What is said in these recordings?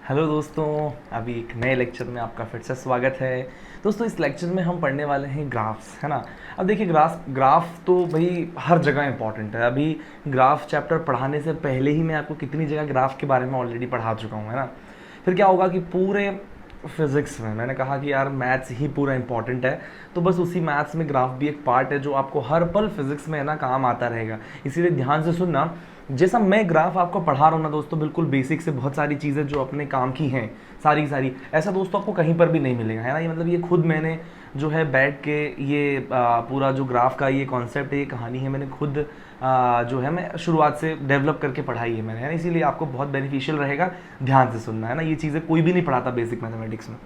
Hello दोस्तों, अभी एक नए लेक्चर में आपका फिर से स्वागत है। दोस्तों इस लेक्चर में हम पढ़ने वाले हैं ग्राफ्स, है ना। अब देखिए ग्राफ तो भाई हर जगह इंपॉर्टेंट है। अभी ग्राफ चैप्टर पढ़ाने से पहले ही मैं आपको कितनी जगह ग्राफ के बारे में ऑलरेडी पढ़ा चुका हूँ, है ना। फिर क्या होगा कि पूरे फिज़िक्स में मैंने कहा कि यार मैथ्स ही पूरा इंपॉर्टेंट है, तो बस उसी मैथ्स में ग्राफ भी एक पार्ट है जो आपको हर पल फिज़िक्स में है ना काम आता रहेगा। इसीलिए ध्यान से सुनना। जैसा मैं ग्राफ आपको पढ़ा रहा हूँ ना दोस्तों, बिल्कुल बेसिक से बहुत सारी चीज़ें जो अपने काम की हैं, सारी की सारी ऐसा दोस्तों आपको कहीं पर भी नहीं मिलेगा, है ना। ये मतलब ये खुद मैंने जो है बैठ के ये पूरा जो ग्राफ का ये कॉन्सेप्ट है, ये कहानी है, मैंने खुद जो है मैं शुरुआत से डेवलप करके पढ़ाई है मैंने, है ना। इसीलिए आपको बहुत बेनिफिशियल रहेगा, ध्यान से सुनना, है ना। ये चीज़ें कोई भी नहीं पढ़ाता बेसिक मैथमेटिक्स में।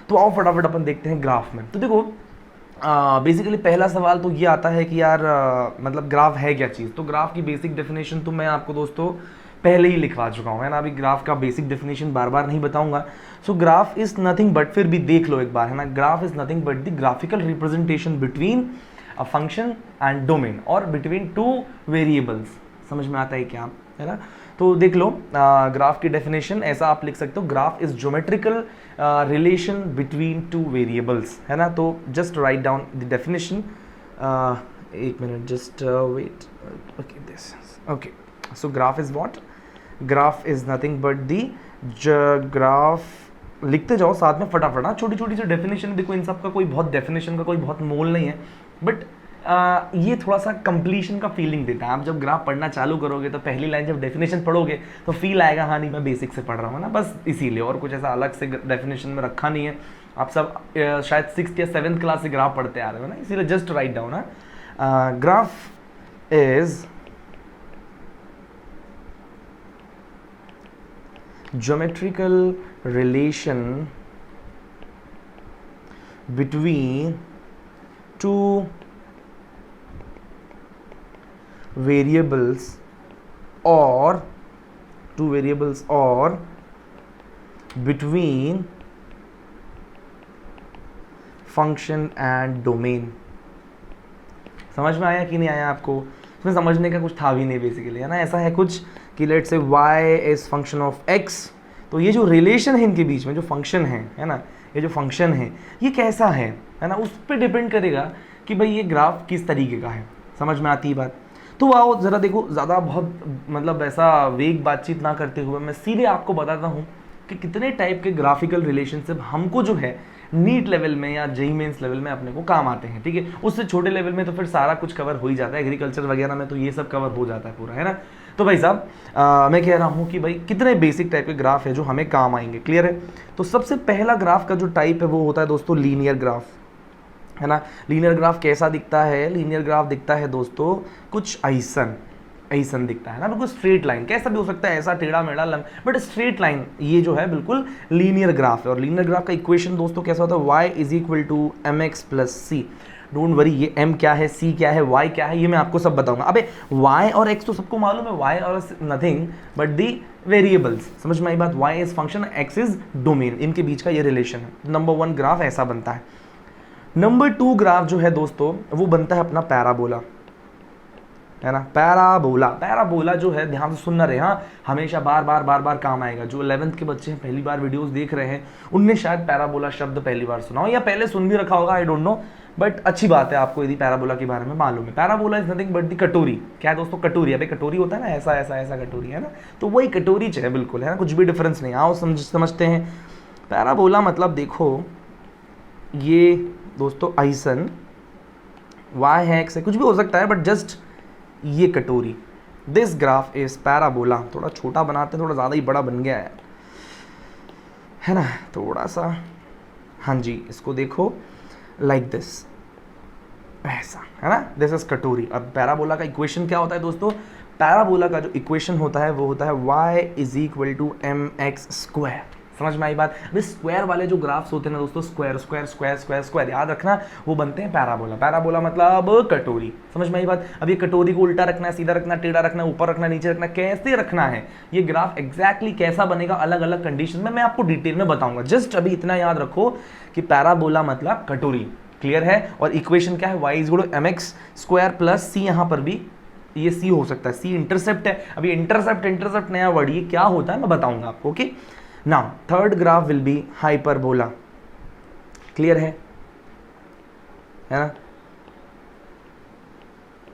तो आओ फटाफट अपन देखते हैं ग्राफ में। तो देखो बेसिकली पहला सवाल तो ये आता है कि यार मतलब ग्राफ है क्या चीज़। तो ग्राफ की बेसिक डेफिनेशन तो मैं आपको दोस्तों पहले ही लिखवा चुका हूँ, है ना। अभी ग्राफ का बेसिक डेफिनेशन बार बार नहीं बताऊंगा। सो ग्राफ इज नथिंग बट, फिर भी देख लो एक बार, है ना। Graph is nothing but the graphical representation between a function and domain और बिटवीन टू वेरिएबल्स। समझ में आता है क्या, है ना। तो देख लो ग्राफ की डेफिनेशन ऐसा आप लिख सकते हो, graph is geometrical relation between two variables, है ना। तो just write down the definition. एक minute, just wait, okay this, okay. So graph is what, graph is nothing but the graph, लिखते जाओ साथ में फटाफट, छोटी छोटी सी डेफिनेशन। देखो इन सब का कोई बहुत डेफिनेशन का कोई बहुत मोल नहीं है, बट ये थोड़ा सा कंप्लीशन का फीलिंग देता है। आप जब ग्राफ पढ़ना चालू करोगे तो पहली लाइन जब डेफिनेशन पढ़ोगे तो फील आएगा हाँ नहीं मैं बेसिक से पढ़ रहा हूँ ना, बस इसीलिए, और कुछ ऐसा अलग से डेफिनेशन में रखा नहीं है। आप सब शायद 6th या 7th क्लास से ग्राफ पढ़ते आ रहे हो ना, इसीलिए जस्ट राइट डाउन है। Graph is geometrical relation between to variables or between function and domain। समझ में आया कि नहीं आया आपको? इसमें समझने का कुछ था भी नहीं बेसिकली, है ना। ऐसा है कुछ कि let's say y is function of x, तो ये जो रिलेशन है इनके बीच में, जो फंक्शन है ना, ये जो फंक्शन है ये कैसा है ना, उस पर डिपेंड करेगा कि भाई ये ग्राफ किस तरीके का है। समझ में आती है बात? तो आओ ज़रा देखो, ज़्यादा बहुत मतलब ऐसा वेग बातचीत ना करते हुए मैं सीधे आपको बताता हूँ कि कितने टाइप के ग्राफिकल रिलेशनशिप हमको जो है नीट लेवल में या जेईई मेंस लेवल में अपने को काम आते हैं, ठीक है। उससे छोटे लेवल में तो फिर सारा कुछ कवर हो ही जाता है, एग्रीकल्चर वगैरह में तो ये सब कवर हो जाता है पूरा, है ना। तो भाई साहब मैं कह रहा हूँ कि भाई कितने बेसिक टाइप के ग्राफ है जो हमें काम आएंगे, क्लियर है। तो सबसे पहला ग्राफ का जो टाइप है वो होता है दोस्तों लीनियर ग्राफ, है ना। लीनियर ग्राफ कैसा दिखता है? लीनियर ग्राफ दिखता है दोस्तों कुछ ऐसन दिखता है ना, बिल्कुल स्ट्रेट लाइन। कैसा भी हो सकता है, ऐसा टेढ़ा मेढ़ा बट स्ट्रेट लाइन ये जो है बिल्कुल लीनियर ग्राफ है। और लीनियर ग्राफ का इक्वेशन दोस्तों कैसा होता है? y is equal to mx plus C. Don't worry, ये m क्या है, c क्या है, y क्या है, ये मैं आपको सब बताऊंगा। अबे y और x तो सबको मालूम है, y और नथिंग बट दी वेरिएबल्स। समझ में आई बात? y is function, x is domain, इनके बीच का ये रिलेशन है। नंबर 1 ग्राफ ऐसा बनता है। नंबर 2 ग्राफ जो है दोस्तों वो बनता है अपना पैराबोला, है ना। पैराबोला जो है, ध्यान से सुनना रहे, हाँ, हमेशा बार बार काम आएगा। जो 11th के बच्चे हैं, पहली बार वीडियोस देख रहे हैं, उनने शायद पैराबोला शब्द पहली बार सुना हो या पहले सुन भी रखा होगा, आई डोंट नो, बट अच्छी बात है आपको यदि पैराबोला के बारे में मालूम है। पैराबोला इज नथिंग बट दी कटोरी। क्या है दोस्तों? कटोरी। अबे कटोरी होता है ना, ऐसा कटोरी, है ना। तो वही कटोरी है बिल्कुल, है ना, कुछ भी डिफरेंस नहीं। आओ समझते हैं। पैराबोला मतलब देखो ये दोस्तों आइसन y है, x है, कुछ भी हो सकता है, बट जस्ट ये कटोरी, दिस ग्राफ इज पैराबोला। थोड़ा छोटा बनाते हैं, थोड़ा ज़्यादा ही बड़ा बन गया है ना, थोड़ा सा। हाँ जी, इसको देखो लाइक दिस, ऐसा, है ना, दिस इज कटोरी। अब पैराबोला का इक्वेशन क्या होता है दोस्तों? पैराबोला का जो इक्वेशन होता है वो होता है y is equal to mx square. समझ में आई बात? अभी स्क्वायर वाले जो ग्राफ्स होते हैं ना दोस्तों, स्क्वायर याद रखना, वो बनते हैं पैराबोला। पैराबोला मतलब कटोरी। समझ में आई बात? अब ये कटोरी को उल्टा रखना है, सीधा रखना, टेढ़ा रखना, ऊपर रखना, नीचे रखना, कैसे रखना है, ये ग्राफ एग्जैक्टली कैसा बनेगा अलग अलग कंडीशन में मैं आपको डिटेल में बताऊंगा। जस्ट अभी इतना याद रखो कि पैराबोला मतलब कटोरी, क्लियर है। और इक्वेशन क्या है? y is equal to mx square plus c, यहाँ पर भी ये c हो सकता है, c इंटरसेप्ट है। अभी इंटरसेप्ट नया वर्ड, ये क्या होता है मैं बताऊंगा आपको, okay. Now third graph will be hyperbola, clear है ना,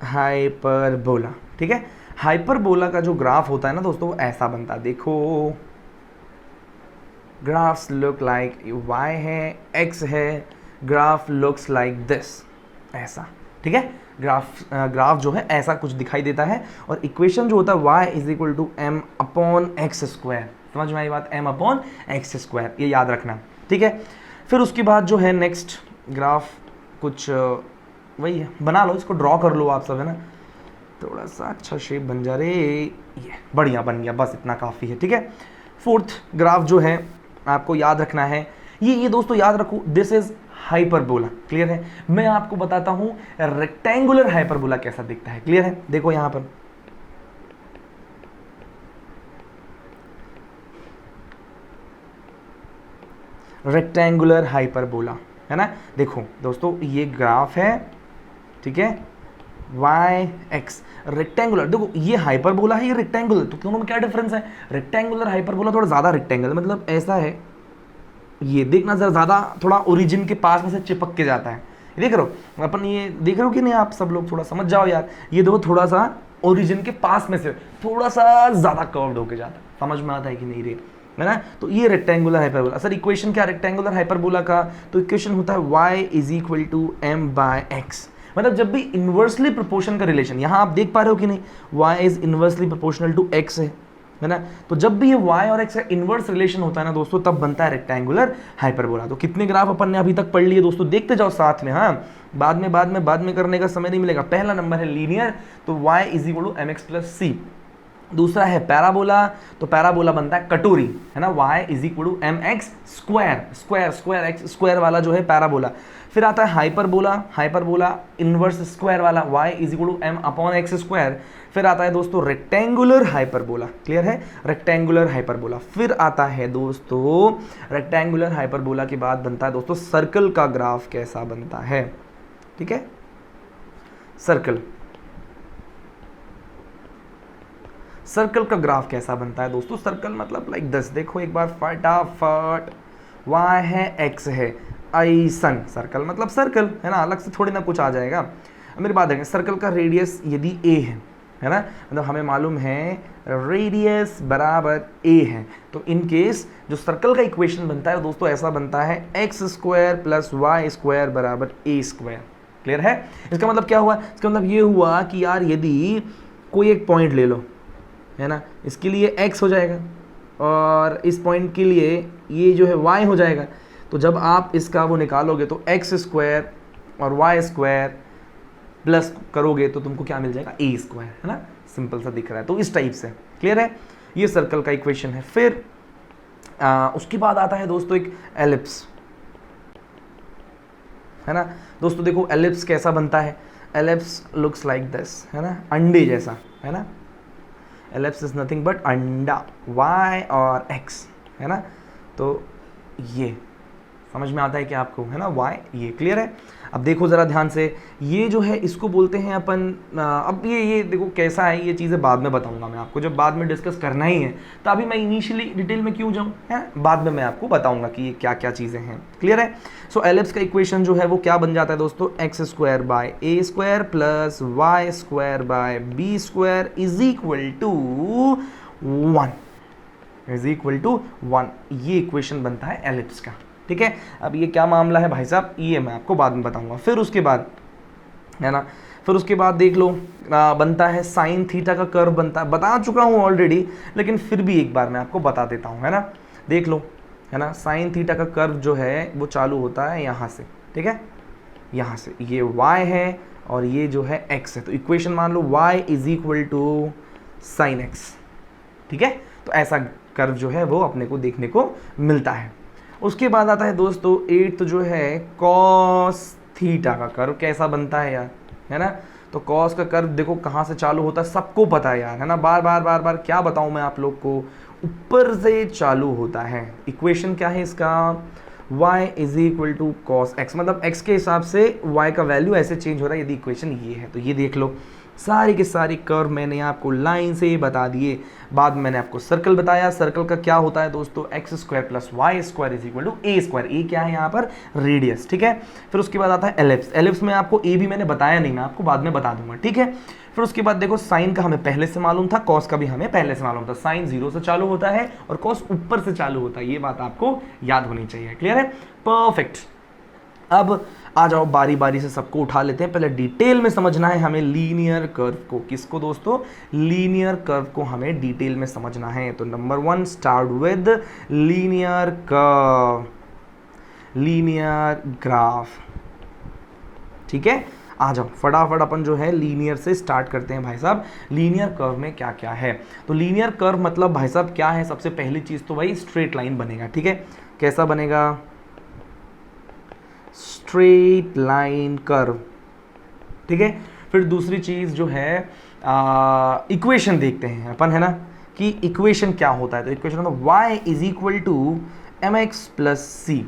हाइपरबोला, ठीक है। हाइपरबोला का जो ग्राफ होता है ना दोस्तों वो ऐसा बनता है, देखो ग्राफ्स लुक लाइक y है, x है, ग्राफ लुक्स लाइक दिस, ऐसा, ठीक है। ग्राफ जो है ऐसा कुछ दिखाई देता है और इक्वेशन जो होता है y is equal to m upon X square, समझ में आई बात, m अपॉन एक्स स्क्वायर, ये याद रखना, ठीक है। फिर उसके बाद जो है नेक्स्ट ग्राफ कुछ वही है, बना लो इसको, ड्रॉ कर लो आप सब, है ना, थोड़ा सा अच्छा शेप बन जा रे, ये बढ़िया बन गया, बस इतना काफ़ी है, ठीक है। फोर्थ ग्राफ जो है आपको याद रखना है, ये दोस्तों याद रखो, दिस इज हाइपरबोला, क्लियर है। मैं आपको बताता हूं रेक्टेंगुलर हाइपरबोला कैसा दिखता है, क्लियर है। देखो यहां पर रेक्टेंगुलर हाइपरबोला, है ना, देखो दोस्तों ये ग्राफ है, ठीक है, y x रेक्टेंगुलर, देखो ये हाइपरबोला है, ये रेक्टेंगुलर, तो दोनों में क्या डिफरेंस है, रेक्टेंगुलर हाइपरबोला थोड़ा ज़्यादा रेक्टेंगल, मतलब ऐसा है, ये देखना जरा ज़्यादा थोड़ा ओरिजिन के पास में से चिपक के जाता है, देख रहे हो अपन, ये देख रहे हो कि नहीं आप सब लोग, थोड़ा समझ जाओ यार, ये देखो थोड़ा सा ओरिजिन के पास में से थोड़ा सा ज़्यादा कर्व्ड होके जाता है, समझ में आता है कि नहीं रे, है ना। तो ये रेक्टेंगुलर हाइपरबोला, सर इक्वेशन क्या रेक्टेंगुलर हाइपरबोला का, तो इक्वेशन होता है y is equal to m by X, मतलब जब भी इन्वर्सली प्रोपोर्शन का रिलेशन, यहाँ आप देख पा रहे हो कि नहीं, y is inversely proportional to x है ना, तो जब भी ये y और x का इन्वर्स रिलेशन होता है ना दोस्तों, तब बनता है रेक्टेंगुलर हाइपरबोला। तो कितने ग्राफ अपन ने अभी तक पढ़ लिए दोस्तों, देखते जाओ साथ में, हाँ, बाद में करने का समय नहीं मिलेगा। पहला नंबर है लीनियर, तो y is equal to mx plus C. दूसरा है पैराबोला, तो पैराबोला बनता है कटोरी, है ना, y is equal to M x square X square वाला जो है पैराबोला। फिर आता है हाइपरबोला इनवर्स स्क्वायर वाला, y is equal to M upon X square. फिर आता है दोस्तों रेक्टेंगुलर हाइपरबोला, क्लियर है, रेक्टेंगुलर हाइपरबोला। फिर आता है दोस्तों रेक्टेंगुलर हाइपरबोला के बाद बनता है दोस्तों सर्कल का ग्राफ कैसा बनता है, ठीक है, सर्कल का ग्राफ कैसा बनता है दोस्तों, सर्कल मतलब लाइक दिस, देखो एक बार फटाफट, y है x है, ऐसन सर्कल मतलब सर्कल, है ना, अलग से थोड़ी ना कुछ आ जाएगा। मेरी बात देखें, सर्कल का रेडियस यदि a है ना, मतलब हमें मालूम है रेडियस बराबर a है, तो इन केस जो सर्कल का इक्वेशन बनता है दोस्तों ऐसा बनता है X square plus Y square बराबर a स्क्वायर, क्लियर है। इसका मतलब क्या हुआ, इसका मतलब ये हुआ कि यार यदि कोई एक पॉइंट ले लो, है ना, इसके लिए x हो जाएगा और इस पॉइंट के लिए ये जो है y हो जाएगा, तो जब आप इसका वो निकालोगे तो x स्क्वायर और y स्क्वायर प्लस करोगे तो तुमको क्या मिल जाएगा, a स्क्वायर, है ना, सिंपल सा दिख रहा है। तो इस टाइप से, क्लियर है, ये सर्कल का इक्वेशन है। फिर उसके बाद आता है दोस्तों एक एलिप्स, है ना दोस्तों, देखो एलिप्स कैसा बनता है, एलिप्स लुक्स लाइक दिस, है ना, अंडे जैसा, है ना, एलिप्स इज नथिंग बट अंडा, y और x, है ना, तो ये समझ में आता है कि आपको, है ना, y, ये क्लियर है। अब देखो ज़रा ध्यान से, ये जो है इसको बोलते हैं अपन, अब ये देखो कैसा है, ये चीज़ें बाद में बताऊंगा मैं आपको, जब बाद में डिस्कस करना ही है, तो अभी मैं इनिशियली डिटेल में क्यों जाऊँ, है, बाद में मैं आपको बताऊंगा कि ये क्या क्या चीज़ें हैं, क्लियर है। सो एलिप्स का इक्वेशन जो है वो क्या बन जाता है दोस्तों, X square by A square plus Y square by B square is equal to 1, ये इक्वेशन बनता है एलिप्स का, ठीक है। अब ये क्या मामला है भाई साहब, ये मैं आपको बाद में बताऊंगा। फिर उसके बाद, है ना, फिर उसके बाद देख लो बनता है साइन थीटा का कर्व बनता है, बता चुका हूँ ऑलरेडी, लेकिन फिर भी एक बार मैं आपको बता देता हूँ, है ना, देख लो, है ना, साइन थीटा का कर्व जो है वो चालू होता है यहाँ से, ठीक है, यहाँ से, ये y है और ये जो है x है, तो इक्वेशन मान लो y is equal to sine x, ठीक है। तो ऐसा कर्व जो है वो अपने को देखने को मिलता है। उसके बाद आता है दोस्तों 8 जो है कॉस थीटा का कर्व कैसा बनता है यार, है ना, तो कॉस का कर्व देखो कहाँ से चालू होता है, सबको पता है यार, है ना, बार बार क्या बताऊँ मैं आप लोग को, ऊपर से चालू होता है। इक्वेशन क्या है इसका, y is equal to cos X, मतलब x के हिसाब से y का वैल्यू ऐसे चेंज हो रहा है, यदि इक्वेशन ये है तो ये देख लो, सारी के सारी कर्व मैंने आपको लाइन से बता दिए। बाद में मैंने आपको सर्कल बताया, सर्कल का क्या होता है दोस्तों, X square plus Y square is equal to A square, A क्या है यहाँ पर, रेडियस, ठीक है। फिर उसके बाद आता है एलिप्स, एलिप्स में आपको ए भी मैंने बताया नहीं, मैं आपको बाद में बता दूंगा, ठीक है। फिर उसके बाद देखो साइन का हमें पहले से मालूम था, कॉस का भी हमें पहले से मालूम था, साइन 0 से चालू होता है और कॉस ऊपर से चालू होता है, ये बात आपको याद होनी चाहिए, क्लियर है, परफेक्ट। अब आ जाओ बारी बारी से सबको उठा लेते हैं। पहले डिटेल में समझना है हमें लीनियर कर्व को, किसको दोस्तों, लीनियर कर्व को हमें डिटेल में समझना है। तो number 1 start with linear curve, linear graph, ठीक है। आ जाओ फटाफट अपन जो है लीनियर से स्टार्ट करते हैं भाई साहब। लीनियर कर्व में क्या क्या है, तो लीनियर कर्व मतलब भाई साहब क्या है, सबसे पहली चीज तो भाई स्ट्रेट लाइन बनेगा, ठीक है। कैसा बनेगा, स्ट्रेट लाइन कर्व, ठीक है। फिर दूसरी चीज जो है इक्वेशन देखते हैं अपन, है ना, कि इक्वेशन क्या होता है। तो इक्वेशन मतलब y is equal to M X plus C,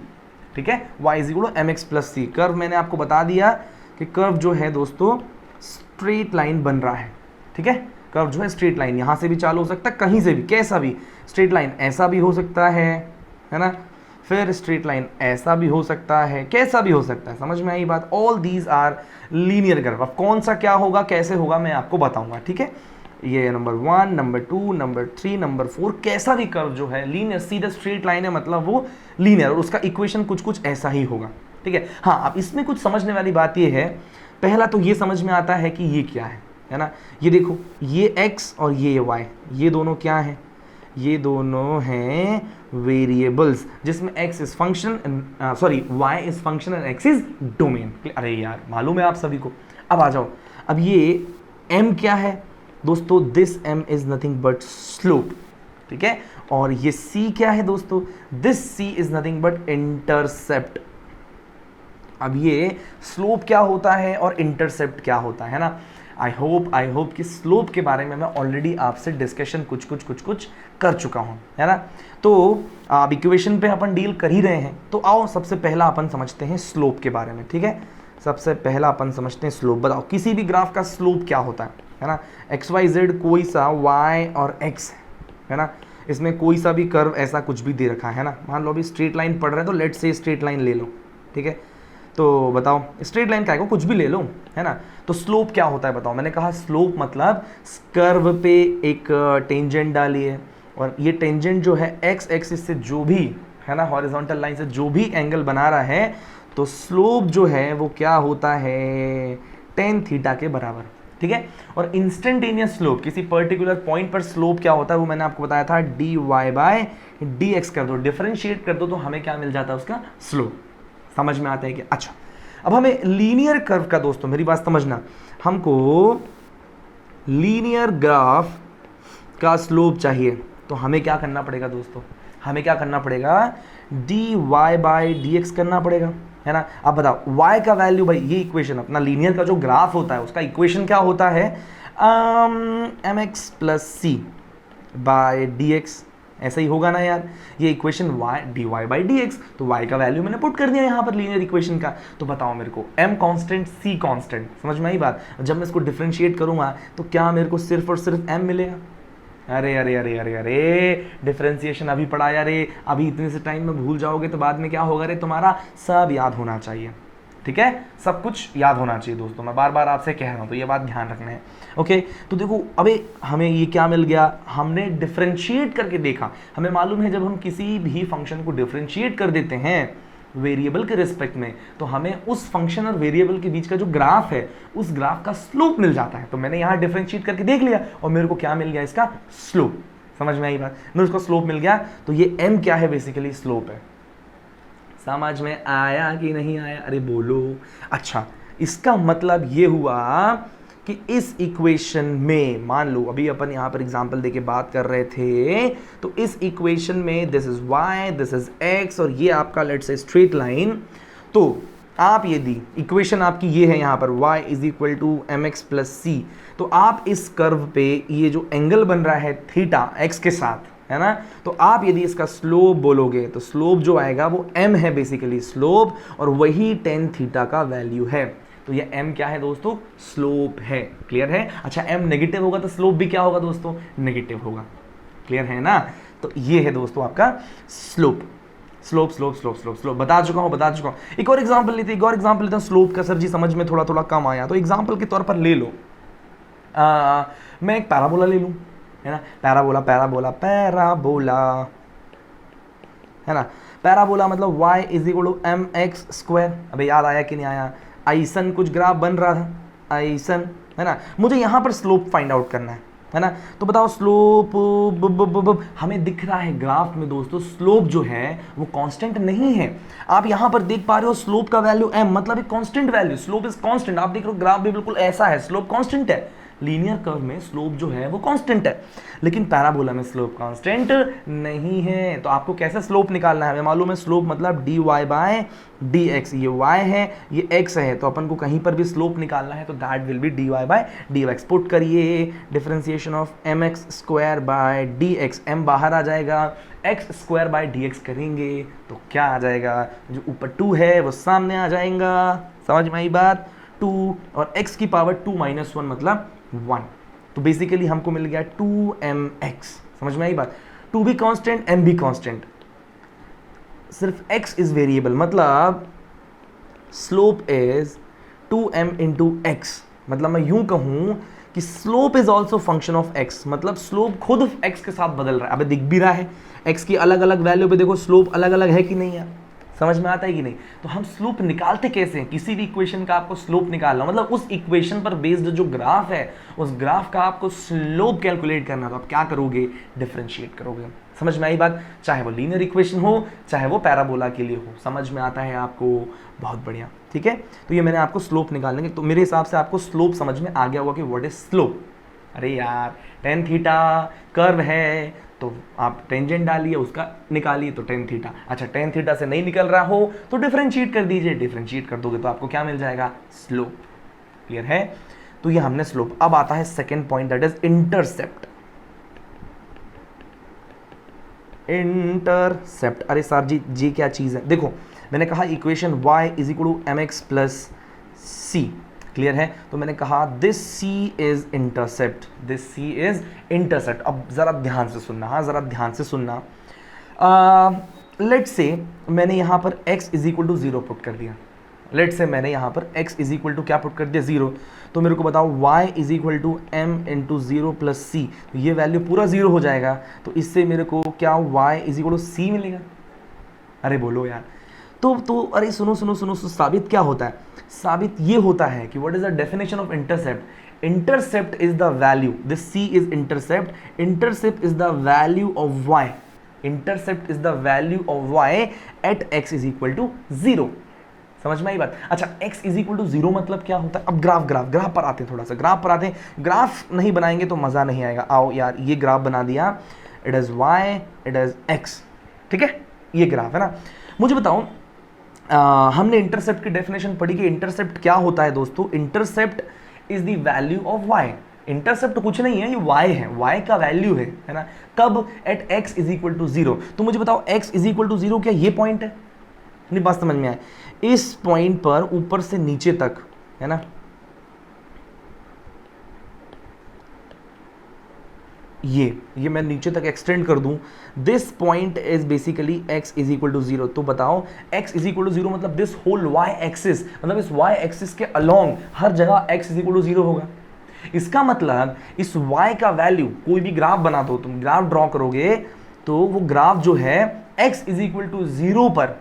ठीक है, y is equal to M X plus C. Curve मैंने आपको बता दिया कि कर्व जो है दोस्तों स्ट्रेट लाइन बन रहा है, ठीक है। कर्व जो है स्ट्रेट लाइन यहां से भी चालू हो सकता है, कहीं से भी, कैसा भी, स्ट्रेट लाइन ऐसा भी हो सकता है ना, फिर स्ट्रेट लाइन ऐसा भी हो सकता है, कैसा भी हो सकता है, समझ में आई बात। All these are linear curve. अब कौन सा क्या होगा, कैसे होगा, मैं आपको बताऊंगा, ठीक है। ये नंबर 1, नंबर 2, नंबर 3, नंबर 4, कैसा भी कर्व जो है लीनियर, सीधा स्ट्रेट लाइन है मतलब वो लीनियर, और उसका इक्वेशन कुछ कुछ ऐसा ही होगा, ठीक है। हाँ, अब इसमें कुछ समझने वाली बात ये है, पहला तो ये समझ में आता है कि ये क्या है ना। ये देखो, ये x और ये y, ये दोनों क्या है, ये दोनों हैं वेरिएबल्स, जिसमें x is function, sorry y is function and x is domain. अरे यार मालूम है आप सभी को। अब आ जाओ, अब ये m क्या है दोस्तों, this m is nothing but slope, ठीक है। और ये c क्या है दोस्तों, this c is nothing but intercept. अब ये स्लोप क्या होता है और इंटरसेप्ट क्या होता है ना। आई होप कि स्लोप के बारे में मैं ऑलरेडी आपसे डिस्कशन कुछ कर चुका हूँ, है ना। तो अब इक्वेशन पे अपन डील कर ही रहे हैं, तो आओ सबसे पहला अपन समझते हैं स्लोप के बारे में, ठीक है। सबसे पहला अपन समझते हैं स्लोप। बताओ किसी भी ग्राफ का स्लोप क्या होता है ना। एक्स वाई जेड कोई सा y और x है ना, इसमें कोई सा भी कर्व ऐसा कुछ भी दे रखा है ना। मान लो अभी स्ट्रेट लाइन पढ़ रहे हैं तो लेट्स से स्ट्रेट लाइन ले लो, ठीक है। तो बताओ स्ट्रेट लाइन क्या है, कुछ भी ले लो, है ना। तो स्लोप क्या होता है बताओ। मैंने कहा स्लोप मतलब कर्व पे एक टेंजेंट डालिए, और ये टेंजेंट जो है एक्स एक्सिस से जो भी, है ना, हॉरिजॉन्टल लाइन से जो भी एंगल बना रहा है, तो स्लोप जो है वो क्या होता है, tan थीटा के बराबर, ठीक है। और इंस्टेंटेनियस स्लोप, किसी पर्टिकुलर पॉइंट पर स्लोप क्या होता है वो मैंने आपको बताया था, dy बाय dx कर दो, डिफरेंशिएट कर दो, तो हमें क्या मिल जाता है, उसका स्लोप। समझ में आता है कि अच्छा। अब हमें लीनियर कर्व का दोस्तों, मेरी बात समझना, हमको लीनियर ग्राफ का स्लोप चाहिए, तो हमें क्या करना पड़ेगा दोस्तों, हमें क्या करना पड़ेगा, dy बाय dx करना पड़ेगा, है ना। अब बताओ y का वैल्यू, भाई ये इक्वेशन अपना लीनियर का जो ग्राफ होता है उसका इक्वेशन क्या होता है, mx प्लस सी बाय dx, ऐसा ही होगा ना यार। ये इक्वेशन dy बाई dx, तो y का वैल्यू मैंने पुट कर दिया यहाँ पर लीनियर इक्वेशन का। तो बताओ मेरे को m कांस्टेंट c कांस्टेंट, समझ में आई बात। जब मैं इसको डिफरेंशिएट करूंगा तो क्या मेरे को सिर्फ और सिर्फ m मिलेगा। अरे अरे अरे अरे अरे, डिफरेंशिएशन अभी पढ़ाया रे, अभी इतने से टाइम में भूल जाओगे तो बाद में क्या होगा रे, तुम्हारा सब याद होना चाहिए, ठीक है, सब कुछ याद होना चाहिए दोस्तों। मैं बार बार आपसे कह रहा हूँ, तो ये बात ध्यान रखना है, ओके। तो देखो अबे हमें ये क्या मिल गया, हमने डिफरेंशिएट करके देखा। हमें मालूम है जब हम किसी भी फंक्शन को डिफरेंशिएट कर देते हैं वेरिएबल के रिस्पेक्ट में, तो हमें उस फंक्शन और वेरिएबल के बीच का जो ग्राफ है उस ग्राफ का स्लोप मिल जाता है। तो मैंने यहाँ डिफरेंशिएट करके देख लिया और मेरे को क्या मिल गया, इसका स्लोप। समझ में आई बात, मेरे उसका स्लोप मिल गया। तो ये m क्या है, बेसिकली स्लोप है। समझ में आया कि नहीं आया, अरे बोलो। अच्छा, इसका मतलब ये हुआ कि इस इक्वेशन में, मान लो अभी अपन यहाँ पर एग्जांपल देके बात कर रहे थे, तो इस इक्वेशन में this is y, this is x, और ये आपका लेट्स से स्ट्रेट लाइन। तो आप ये दी इक्वेशन आपकी ये है यहाँ पर y is equal to M X plus C. तो आप इस कर्व पे ये जो एंगल बन रहा है थीटा x के साथ, है ना, तो आप यदि इसका स्लोप बोलोगे तो स्लोप जो आएगा वो m है बेसिकली स्लोप, और वही tan थीटा का वैल्यू है। तो ये m क्या है दोस्तों, स्लोप है। क्लियर है? अच्छा m नेगेटिव होगा तो स्लोप भी क्या होगा दोस्तों, नेगेटिव होगा। क्लियर है ना? तो ये है दोस्तों आपका slope. Slope slope slope slope slope बता चुका हूँ। एक और एग्जांपल लेते हैं स्लोप का। सर जी समझ में थोड़ा थोड़ा कम आया, तो एग्जांपल के तौर पर ले लो, मैं एक पैराबोला ले लूँ, है ना, पैराबोला है ना। पैराबोला मतलब y is equal to M x square. अबे याद आया कि नहीं आया? आइसन कुछ ग्राफ बन रहा था, आइसन, है ना। मुझे यहाँ पर स्लोप फाइंड आउट करना है ना। तो बताओ स्लोप हमें दिख रहा है ग्राफ में दोस्तों, स्लोप जो है वो कांस्टेंट नहीं है। आप यहाँ पर देख पा रहे हो स्लोप का वैल्यू m, मतलब एक constant value, slope is constant. आप देख रहे हो ग्राफ भी बिल्कुल ऐसा है, स्लोप कांस्टेंट है। लीनियर कर्व में स्लोप जो है वो कांस्टेंट है, लेकिन पैराबोला में स्लोप कांस्टेंट नहीं है। तो आपको कैसे स्लोप निकालना है? हमें मालूम है स्लोप मतलब dy बाय dx। ये y है, ये x है, तो अपन को कहीं पर भी स्लोप निकालना है तो that will be dy by dx। Put करिए differentiation of mx square by dx, m बाहर आ जाएगा, x स्क्वायर बाय dx करेंगे तो क्या आ जाएगा, जो ऊपर 2 है वो सामने आ जाएगा। समझ में आई बात? 2 और x की पावर 2 माइनस 1 मतलब 1। तो बेसिकली हमको मिल गया 2mx। समझ में आई बात? 2 भी कांस्टेंट, m भी कांस्टेंट, सिर्फ x इज वेरिएबल, मतलब slope is 2m into x। मतलब मैं यूं कहूं कि slope is also function of x, मतलब स्लोप खुद x के साथ बदल रहा है। अबे दिख भी रहा है, x की अलग अलग वैल्यू पे देखो स्लोप अलग अलग है कि नहीं है। समझ में आता है कि नहीं? तो हम स्लोप निकालते कैसे हैं? किसी भी इक्वेशन का आपको स्लोप निकालना, मतलब उस इक्वेशन पर बेस्ड जो ग्राफ है, उस ग्राफ का आपको स्लोप कैलकुलेट करना, तो आप क्या करोगे? डिफरेंशिएट करोगे। समझ में आई बात? चाहे वो लीनियर इक्वेशन हो, चाहे वो पैराबोला के लिए हो। समझ में आता है आपको? बहुत बढ़िया, ठीक है। तो ये मैंने आपको स्लोप निकालने के, तो मेरे हिसाब से आपको स्लोप समझ में आ गया होगा कि व्हाट इज स्लोप। अरे यार tan थीटा कर्व है तो आप टेंजेंट डालिए, उसका निकालिए तो tan थीटा। अच्छा tan थीटा से नहीं निकल रहा हो तो डिफरेंशिएट कर दीजिए, डिफरेंशिएट कर दोगे तो आपको क्या मिल जाएगा? स्लोप। क्लियर है? तो ये हमने स्लोप। अब आता है second point, that is intercept. Intercept, अरे सर जी क्या चीज है? देखो मैंने कहा equation y is equal to mx plus C. Clear है? तो मैंने कहा this c is intercept, this c is intercept. अब जरा ध्यान से सुनना, हाँ जरा ध्यान से सुनना। लेट से मैंने यहाँ पर x is equal to 0 put कर दिया। लेट से मैंने यहाँ पर x इज इक्वल टू क्या पुट कर दिया? 0। तो मेरे को बताओ y is equal to m into 0 plus C, तो ये वैल्यू पूरा 0 हो जाएगा। तो इससे मेरे को क्या y इज इक्वल टू सी मिलेगा? अरे बोलो यार। तो अरे सुनो सुनो सुनो, साबित क्या होता है? साबित ये होता है कि what is the definition of intercept. Intercept is the value, this c is intercept, intercept is the value of y, intercept is the value of y at x is equal to 0। समझ में आई बात? अच्छा x is equal to 0 मतलब क्या होता है? अब ग्राफ पर आते हैं, थोड़ा सा ग्राफ पर आते हैं। ग्राफ नहीं बनाएंगे तो मजा नहीं आएगा। आओ यार, ये ग्राफ बना दिया, it is y, it is x, ठीक है, ये ग्राफ है ना। मुझे बताओ, हमने इंटरसेप्ट की डेफिनेशन पढ़ी कि इंटरसेप्ट क्या होता है दोस्तों? Intercept is the value of y। Intercept कुछ नहीं है, ये y है, y का वैल्यू है ना। कब? At x is equal to 0। तो मुझे बताओ x इज इक्वल टू 0 क्या ये पॉइंट है? नहीं, बात समझ में आए? इस पॉइंट पर ऊपर से नीचे तक, है ना, ये मैं नीचे तक एक्सटेंड कर दूं, this point is basically x is equal to 0। तो बताओ x इज इक्वल टू 0 मतलब दिस होल y एक्सिस, मतलब इस y एक्सिस के अलोंग हर जगह x इज इक्वल टू 0 होगा। इसका मतलब इस y का वैल्यू, कोई भी ग्राफ बना दो, तुम ग्राफ ड्रॉ करोगे तो वो ग्राफ जो है x इज इक्वल टू 0 पर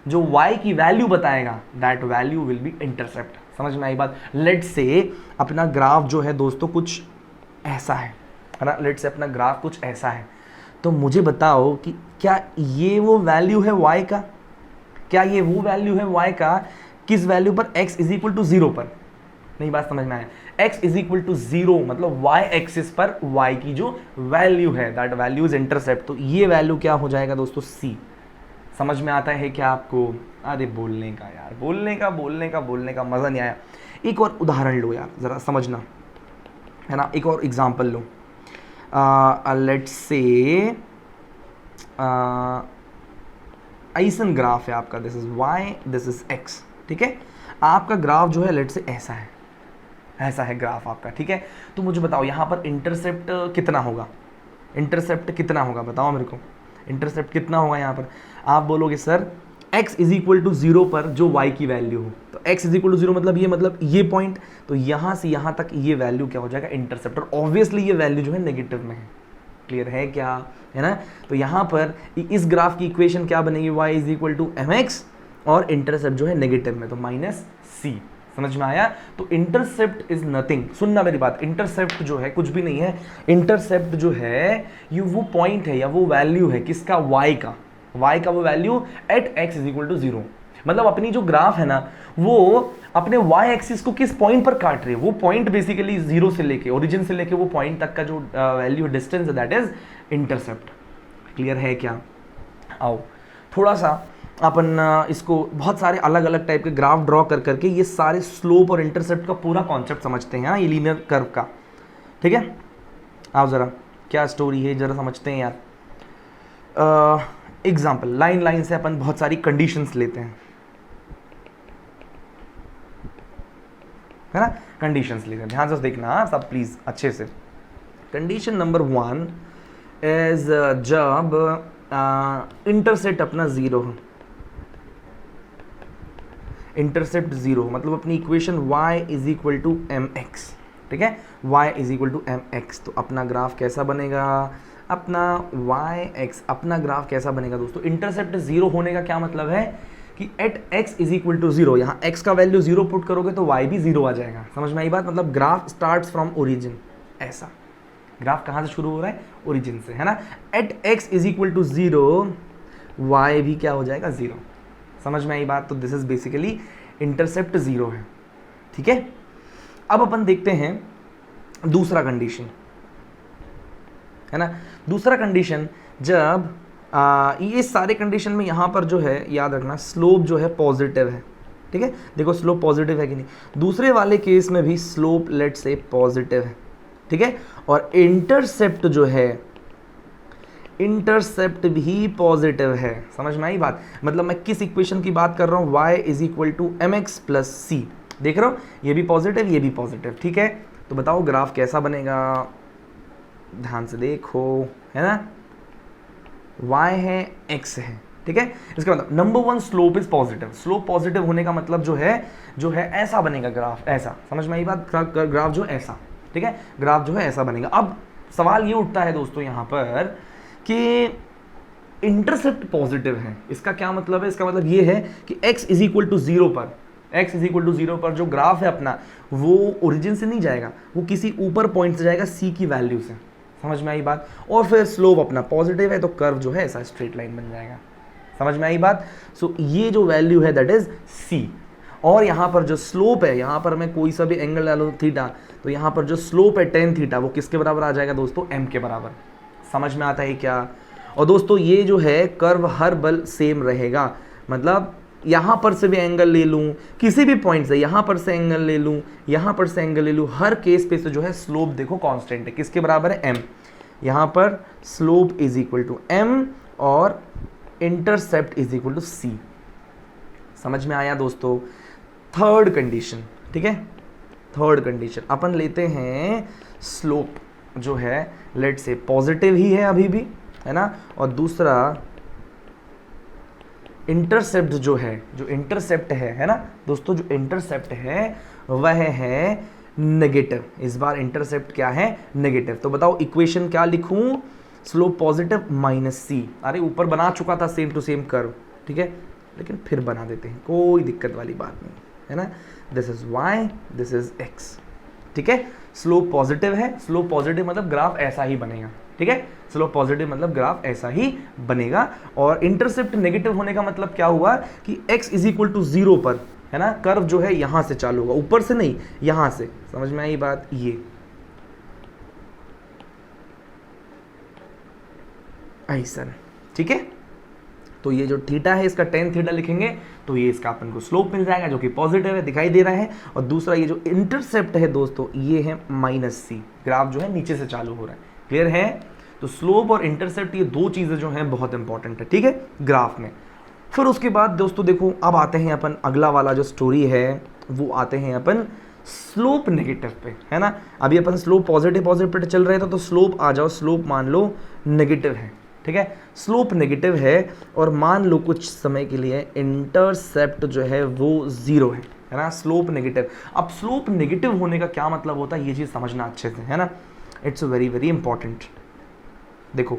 जो y की वैल्यू बताएगा, that value will be intercept. समझ में आई बात? लेट से अपना ग्राफ जो है दोस्तों कुछ ऐसा है ना, लेट से अपना ग्राफ कुछ ऐसा है। तो मुझे बताओ कि क्या ये वो वैल्यू है y का? क्या ये वो वैल्यू है y का? किस वैल्यू पर? x इज इक्वल टू 0 पर। नहीं, बात समझ में आया? x इज इक्वल टू 0 मतलब y एक्सिस पर y की जो वैल्यू है, दैट वैल्यू इज इंटरसेप्ट। तो ये वैल्यू क्या हो जाएगा दोस्तों? c। समझ में आता है क्या आपको? अरे बोलने का यार, बोलने का मजा नहीं आया। एक और उदाहरण लो यार, जरा समझना, है ना। एक और एग्जांपल लो। लेट्स से आइसन ग्राफ है आपका, this is y, this is x, ठीक है। आपका ग्राफ जो है लेट से ऐसा है, ऐसा है ग्राफ आपका, ठीक है। तो मुझे बताओ यहाँ पर इंटरसेप्ट कितना होगा, इंटरसेप्ट कितना होगा बताओ मेरे को, इंटरसेप्ट कितना होगा यहाँ पर। आप बोलोगे sir x is equal to 0 पर जो y की वैल्यू हो, तो x इज इक्वल टू 0 मतलब ये पॉइंट, तो यहाँ से यहाँ तक ये वैल्यू क्या हो जाएगा इंटरसेप्ट, और ऑब्वियसली ये वैल्यू जो है नेगेटिव में है, क्लियर है क्या, है ना। तो यहाँ पर इस ग्राफ की इक्वेशन क्या बनेगी, y is equal to mx और इंटरसेप्ट जो है नेगेटिव में, तो माइनस c, समझ में आया। तो इंटरसेप्ट इज नथिंग, सुनना मेरी बात, इंटरसेप्ट जो है कुछ भी नहीं है, इंटरसेप्ट जो है ये वो पॉइंट है या वो वैल्यू है किसका, y का, y का वो value at x is equal to 0। मतलब अपनी जो ग्राफ है ना वो अपने y एक्सिस को किस पॉइंट पर काट रही है, वो पॉइंट बेसिकली 0 से लेके ओरिजिन से लेके वो पॉइंट तक का जो वैल्यू डिस्टेंस है दैट इज इंटरसेप्ट, क्लियर है क्या। आओ थोड़ा सा अपन इसको बहुत सारे अलग अलग टाइप के ग्राफ ड्रॉ कर करके ये सारे स्लोप और इंटरसेप्ट का पूरा कॉन्सेप्ट समझते हैं, ये लीनियर कर्व का, ठीक है। आओ ज़रा क्या स्टोरी है ज़रा समझते हैं यार। एग्जाम्पल लाइन लाइन से अपन बहुत सारी कंडीशंस लेते हैं, है ना, कंडीशंस लेते हैं, ध्यान से देखना सब प्लीज अच्छे से। कंडीशन नंबर 1 इज जब इंटरसेप्ट अपना 0 हो, इंटरसेप्ट 0 मतलब अपनी equation y is equal to mx, ठीक है, y is equal to mx, तो अपना ग्राफ कैसा बनेगा, अपना yx अपना ग्राफ कैसा बनेगा दोस्तों। इंटरसेप्ट 0 होने का क्या मतलब है कि at x is equal to 0, यहाँ x का वैल्यू 0 पुट करोगे तो y भी 0 आ जाएगा, समझ में आई बात। मतलब ग्राफ स्टार्ट्स फ्रॉम ओरिजिन, ऐसा ग्राफ कहाँ से शुरू हो रहा है, ओरिजिन से, है ना। At x is equal to 0 y भी क्या हो जाएगा 0, समझ में आई बात। तो दिस इज बेसिकली इंटरसेप्ट 0 है, ठीक है। अब अपन देखते हैं दूसरा कंडीशन, है ना। दूसरा कंडीशन जब ये सारे कंडीशन में यहाँ पर जो है याद रखना स्लोप जो है पॉजिटिव है, ठीक है। देखो स्लोप पॉजिटिव है कि नहीं, दूसरे वाले केस में भी स्लोप लेट से पॉजिटिव है, ठीक है। और इंटरसेप्ट जो है, इंटरसेप्ट भी पॉजिटिव है, समझ में आई बात। मतलब मैं किस इक्वेशन की बात कर रहा हूँ, y is equal to mx plus C, देख रहे हो ये भी पॉजिटिव ये भी पॉजिटिव, ठीक है। तो बताओ ग्राफ कैसा बनेगा, ध्यान से देखो, है ना। y है x है, ठीक है। इसका मतलब number 1 slope is positive, slope positive होने का मतलब जो है ऐसा बनेगा ग्राफ, ऐसा, समझ में आई बात। ग्राफ जो ऐसा, ठीक है, ग्राफ जो है ऐसा बनेगा। अब सवाल ये उठता है दोस्तों यहाँ पर कि इंटरसेप्ट पॉजिटिव है, इसका क्या मतलब है, इसका मतलब ये है कि x इज इक्वल टू 0 पर, x इज इक्वल टू 0 पर जो ग्राफ है अपना वो ओरिजिन से नहीं जाएगा, वो किसी ऊपर पॉइंट से जाएगा c की वैल्यू से, समझ में आई बात। और फिर स्लोप अपना पॉजिटिव है तो कर्व जो है ऐसा स्ट्रेट लाइन बन जाएगा, समझ में आई बात। सो ये जो वैल्यू है दैट इज c, और यहाँ पर जो स्लोप है, यहाँ पर मैं कोई सा भी एंगल डालूँ थीटा, तो यहाँ पर जो स्लोप है tan थीटा वो किसके बराबर आ जाएगा दोस्तों, m के बराबर, समझ में आता है क्या। और दोस्तों ये जो है कर्व हर बल सेम रहेगा, मतलब यहाँ पर से भी एंगल ले लूँ किसी भी पॉइंट से, यहाँ पर से एंगल ले लूँ, यहाँ पर से एंगल ले लूँ, हर केस पे से जो है स्लोप देखो कांस्टेंट है, किसके बराबर है, m। यहाँ पर slope is equal to m और intercept is equal to c, समझ में आया दोस्तों। थर्ड कंडीशन, ठीक है, थर्ड कंडीशन अपन लेते हैं स्लोप जो है लेट से पॉजिटिव ही है अभी भी, है ना, और दूसरा इंटरसेप्ट जो है, जो इंटरसेप्ट है ना दोस्तों, जो इंटरसेप्ट है वह है नेगेटिव। इस बार इंटरसेप्ट क्या है, नेगेटिव। तो बताओ इक्वेशन क्या लिखूं, स्लोप पॉजिटिव माइनस सी, अरे ऊपर बना चुका था सेम टू सेम कर्व, ठीक है, लेकिन फिर बना देते हैं, कोई दिक्कत वाली बात नहीं है ना। This is y, this is x, ठीक है। स्लोप पॉजिटिव है, स्लोप पॉजिटिव मतलब ग्राफ ऐसा ही बनेगा, ठीक है, स्लोप पॉजिटिव मतलब ग्राफ ऐसा ही बनेगा। और इंटरसेप्ट नेगेटिव होने का मतलब क्या हुआ कि x इज इक्वल टू 0 पर, है ना, कर्व जो है यहां से चालू होगा, ऊपर से नहीं यहां से, समझ में आई बात। ये ऐसा, ठीक है। तो ये जो थीटा है इसका tan थीटा लिखेंगे तो ये इसका अपन को स्लोप मिल जाएगा जो कि पॉजिटिव है, दिखाई दे रहा है। और दूसरा ये जो इंटरसेप्ट है दोस्तों ये है माइनस सी, ग्राफ जो है नीचे से चालू हो रहा है, क्लियर है। तो स्लोप और इंटरसेप्ट ये दो चीजें जो हैं बहुत इंपॉर्टेंट है, ठीक है, ग्राफ में। फिर उसके बाद दोस्तों देखो, अब आते हैं अपन अगला वाला जो स्टोरी है, वो आते हैं अपन स्लोप नेगेटिव पे, है ना। अभी अपन स्लोप पॉजिटिव पे चल रहे थे, तो स्लोप आ जाओ, स्लोप मान लो नेगेटिव है, ठीक है। स्लोप नेगेटिव है और मान लो कुछ समय के लिए इंटरसेप्ट जो है वो 0 है ना। स्लोप नेगेटिव, अब स्लोप नेगेटिव होने का क्या मतलब होता है, ये चीज़ समझना अच्छे से, है ना। It's very very important. देखो,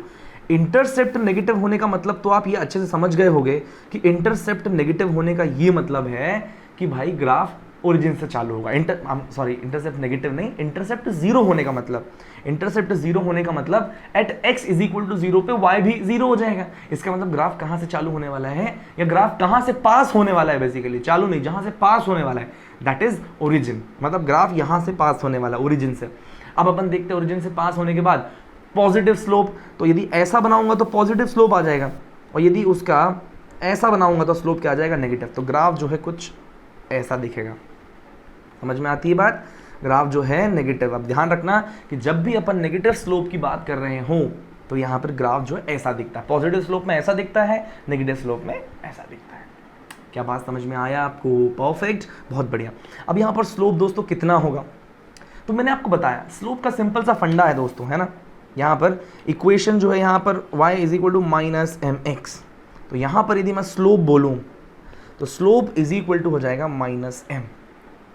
इंटरसेप्ट नेगेटिव होने का मतलब तो आप ये अच्छे से समझ गए होंगे कि इंटरसेप्ट नेगेटिव होने का ये मतलब है कि भाई ग्राफ ओरिजिन से चालू होगा। इंटरसेप्ट नेगेटिव नहीं, इंटरसेप्ट 0 होने का मतलब, इंटरसेप्ट 0 होने का मतलब at x is equal to 0 पे y भी 0 हो जाएगा। इसका मतलब ग्राफ कहाँ से चालू होने वाला है, या ग्राफ कहाँ से पास होने वाला है, बेसिकली चालू नहीं, जहाँ से पास होने वाला है, दैट इज ओरिजिन। मतलब ग्राफ यहाँ से पास होने वाला है ओरिजिन से। अब अपन देखते हैं ओरिजिन से पास होने के बाद पॉजिटिव स्लोप, तो यदि ऐसा बनाऊंगा तो पॉजिटिव स्लोप आ जाएगा, और यदि उसका ऐसा बनाऊंगा तो स्लोप क्या आ जाएगा, नेगेटिव। तो ग्राफ जो है कुछ ऐसा दिखेगा। समझ में आती है बात, ग्राफ जो है नेगेटिव। अब ध्यान रखना कि जब भी अपन नेगेटिव स्लोप की बात कर रहे हो तो यहाँ पर ग्राफ जो है ऐसा दिखता है, पॉजिटिव स्लोप में ऐसा दिखता है, नेगेटिव स्लोप में ऐसा दिखता है। क्या बात समझ में आया आपको, परफेक्ट, बहुत बढ़िया। अब यहाँ पर स्लोप दोस्तों कितना होगा, तो मैंने आपको बताया स्लोप का सिंपल सा फंडा है दोस्तों, है ना। यहाँ पर इक्वेशन जो है, यहाँ पर y is equal to minus mx, तो यहाँ पर यदि मैं स्लोप बोलूँ तो स्लोप इज इक्वल टू हो जाएगा माइनस m,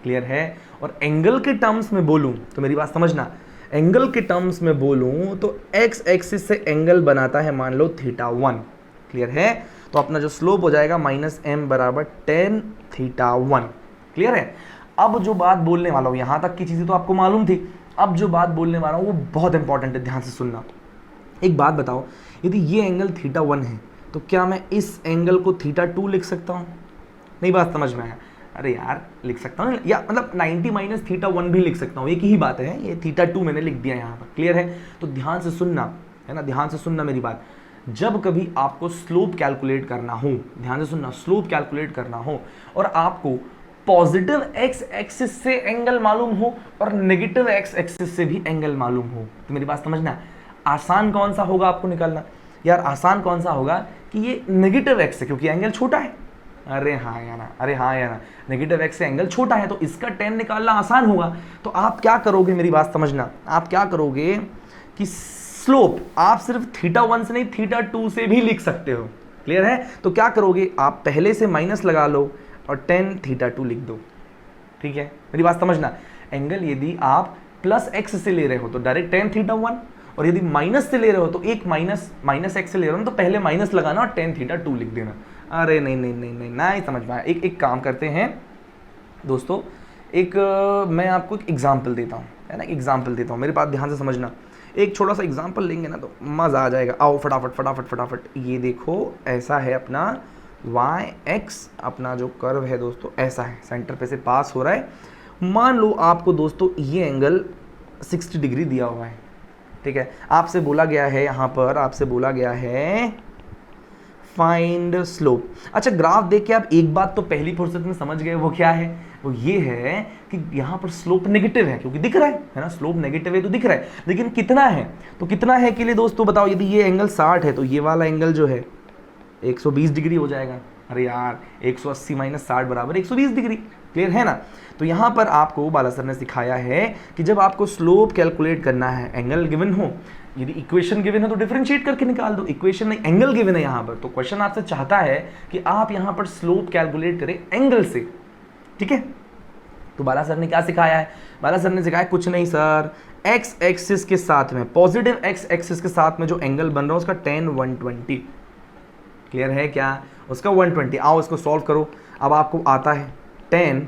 क्लियर है। और एंगल के टर्म्स में बोलूं तो मेरी बात समझना, एंगल के टर्म्स में बोलूं तो x एक्सिस से एंगल बनाता है मान लो θ1, क्लियर है। तो अपना जो स्लोप हो जाएगा माइनस m बराबर tan θ1, क्लियर है। अब जो बात बोलने वाला हूं, यहां तक की चीजें तो आपको मालूम थी, अब जो बात बोलने वाला हूं वो बहुत इंपॉर्टेंट है, ध्यान से सुनना। एक बात बताओ, यदि ये एंगल θ1 है तो क्या मैं इस एंगल को θ2 लिख सकता हूं? नहीं, बात समझ में आया? अरे यार लिख सकता हूँ, या मतलब 90 माइनस θ1 भी लिख सकता हूँ, एक ही बात है, ये θ2 मैंने लिख दिया यहाँ पर, क्लियर है। तो ध्यान से सुनना, है ना, ध्यान से सुनना मेरी बात। जब कभी आपको स्लोप कैलकुलेट करना हो, ध्यान से सुनना, स्लोप कैलकुलेट करना हो और आपको पॉजिटिव x एक्सिस से एंगल मालूम हो और नेगेटिव x एक्सिस से भी एंगल मालूम हो, तो मेरी बात समझना, आसान कौन सा होगा आपको निकालना? यार आसान कौन सा होगा कि ये नेगेटिव x है, क्योंकि एंगल छोटा है। अरे हाँ या ना, नेगेटिव x से एंगल छोटा है तो इसका tan निकालना आसान होगा। तो आप क्या करोगे, मेरी बात समझना, आप क्या करोगे कि स्लोप आप सिर्फ θ1 से नहीं θ2 से भी लिख सकते हो, क्लियर है। तो क्या करोगे, आप पहले से माइनस लगा लो और tan θ2 लिख दो, ठीक है। मेरी बात समझना, एंगल यदि आप प्लस x से ले रहे हो तो डायरेक्ट tan θ1, और यदि माइनस से ले रहे हो तो एक माइनस x से ले रहे हो तो पहले माइनस लगाना और tan θ2 लिख देना। अरे नहीं समझ में आया। एक काम करते हैं दोस्तों, मैं आपको एक एग्जाम्पल देता हूँ, है ना, एग्जाम्पल देता हूँ, मेरी बात ध्यान से समझना। एक छोटा सा एग्जाम्पल लेंगे ना तो मज़ा आ जाएगा। आओ फटाफट, ये देखो, ऐसा है अपना y(x), अपना जो कर्व है दोस्तों ऐसा है, सेंटर पे से पास हो रहा है। मान लो आपको दोस्तों ये एंगल 60 डिग्री दिया हुआ है, ठीक है। आपसे बोला गया है, यहाँ पर आपसे बोला गया है फाइंड स्लोप। अच्छा, ग्राफ देख के आप एक बात तो पहली फुर्सत में समझ गए, वो क्या है, वो ये है कि यहाँ पर स्लोप नेगेटिव है, क्योंकि दिख रहा है ना, स्लोप नेगेटिव है तो दिख रहा है, लेकिन कितना है, तो कितना है के लिए दोस्तों बताओ, यदि ये एंगल 60 है तो ये वाला एंगल जो है 120 डिग्री हो जाएगा। अरे यार 180 माइनस 60 बराबर 120 डिग्री, क्लियर है ना। तो यहाँ पर आपको बाला सर ने सिखाया है कि जब आपको स्लोप कैलकुलेट करना है, एंगल गिवन हो, यदि इक्वेशन गिवन है तो डिफरेंशिएट करके निकाल दो, इक्वेशन नहीं एंगल गिवन है यहाँ पर, तो क्वेश्चन आपसे चाहता है कि आप यहाँ पर स्लोप कैलकुलेट करें एंगल से, ठीक है। तो बाला सर ने क्या सिखाया है, बाला सर ने सिखाया कुछ नहीं सर, एक्स एक्सिस के साथ में, पॉजिटिव एक्स एक्सिस के साथ में जो एंगल बन रहा है उसका tan 120, क्लियर है क्या, उसका 120। आओ इसको सॉल्व करो। अब आपको आता है tan,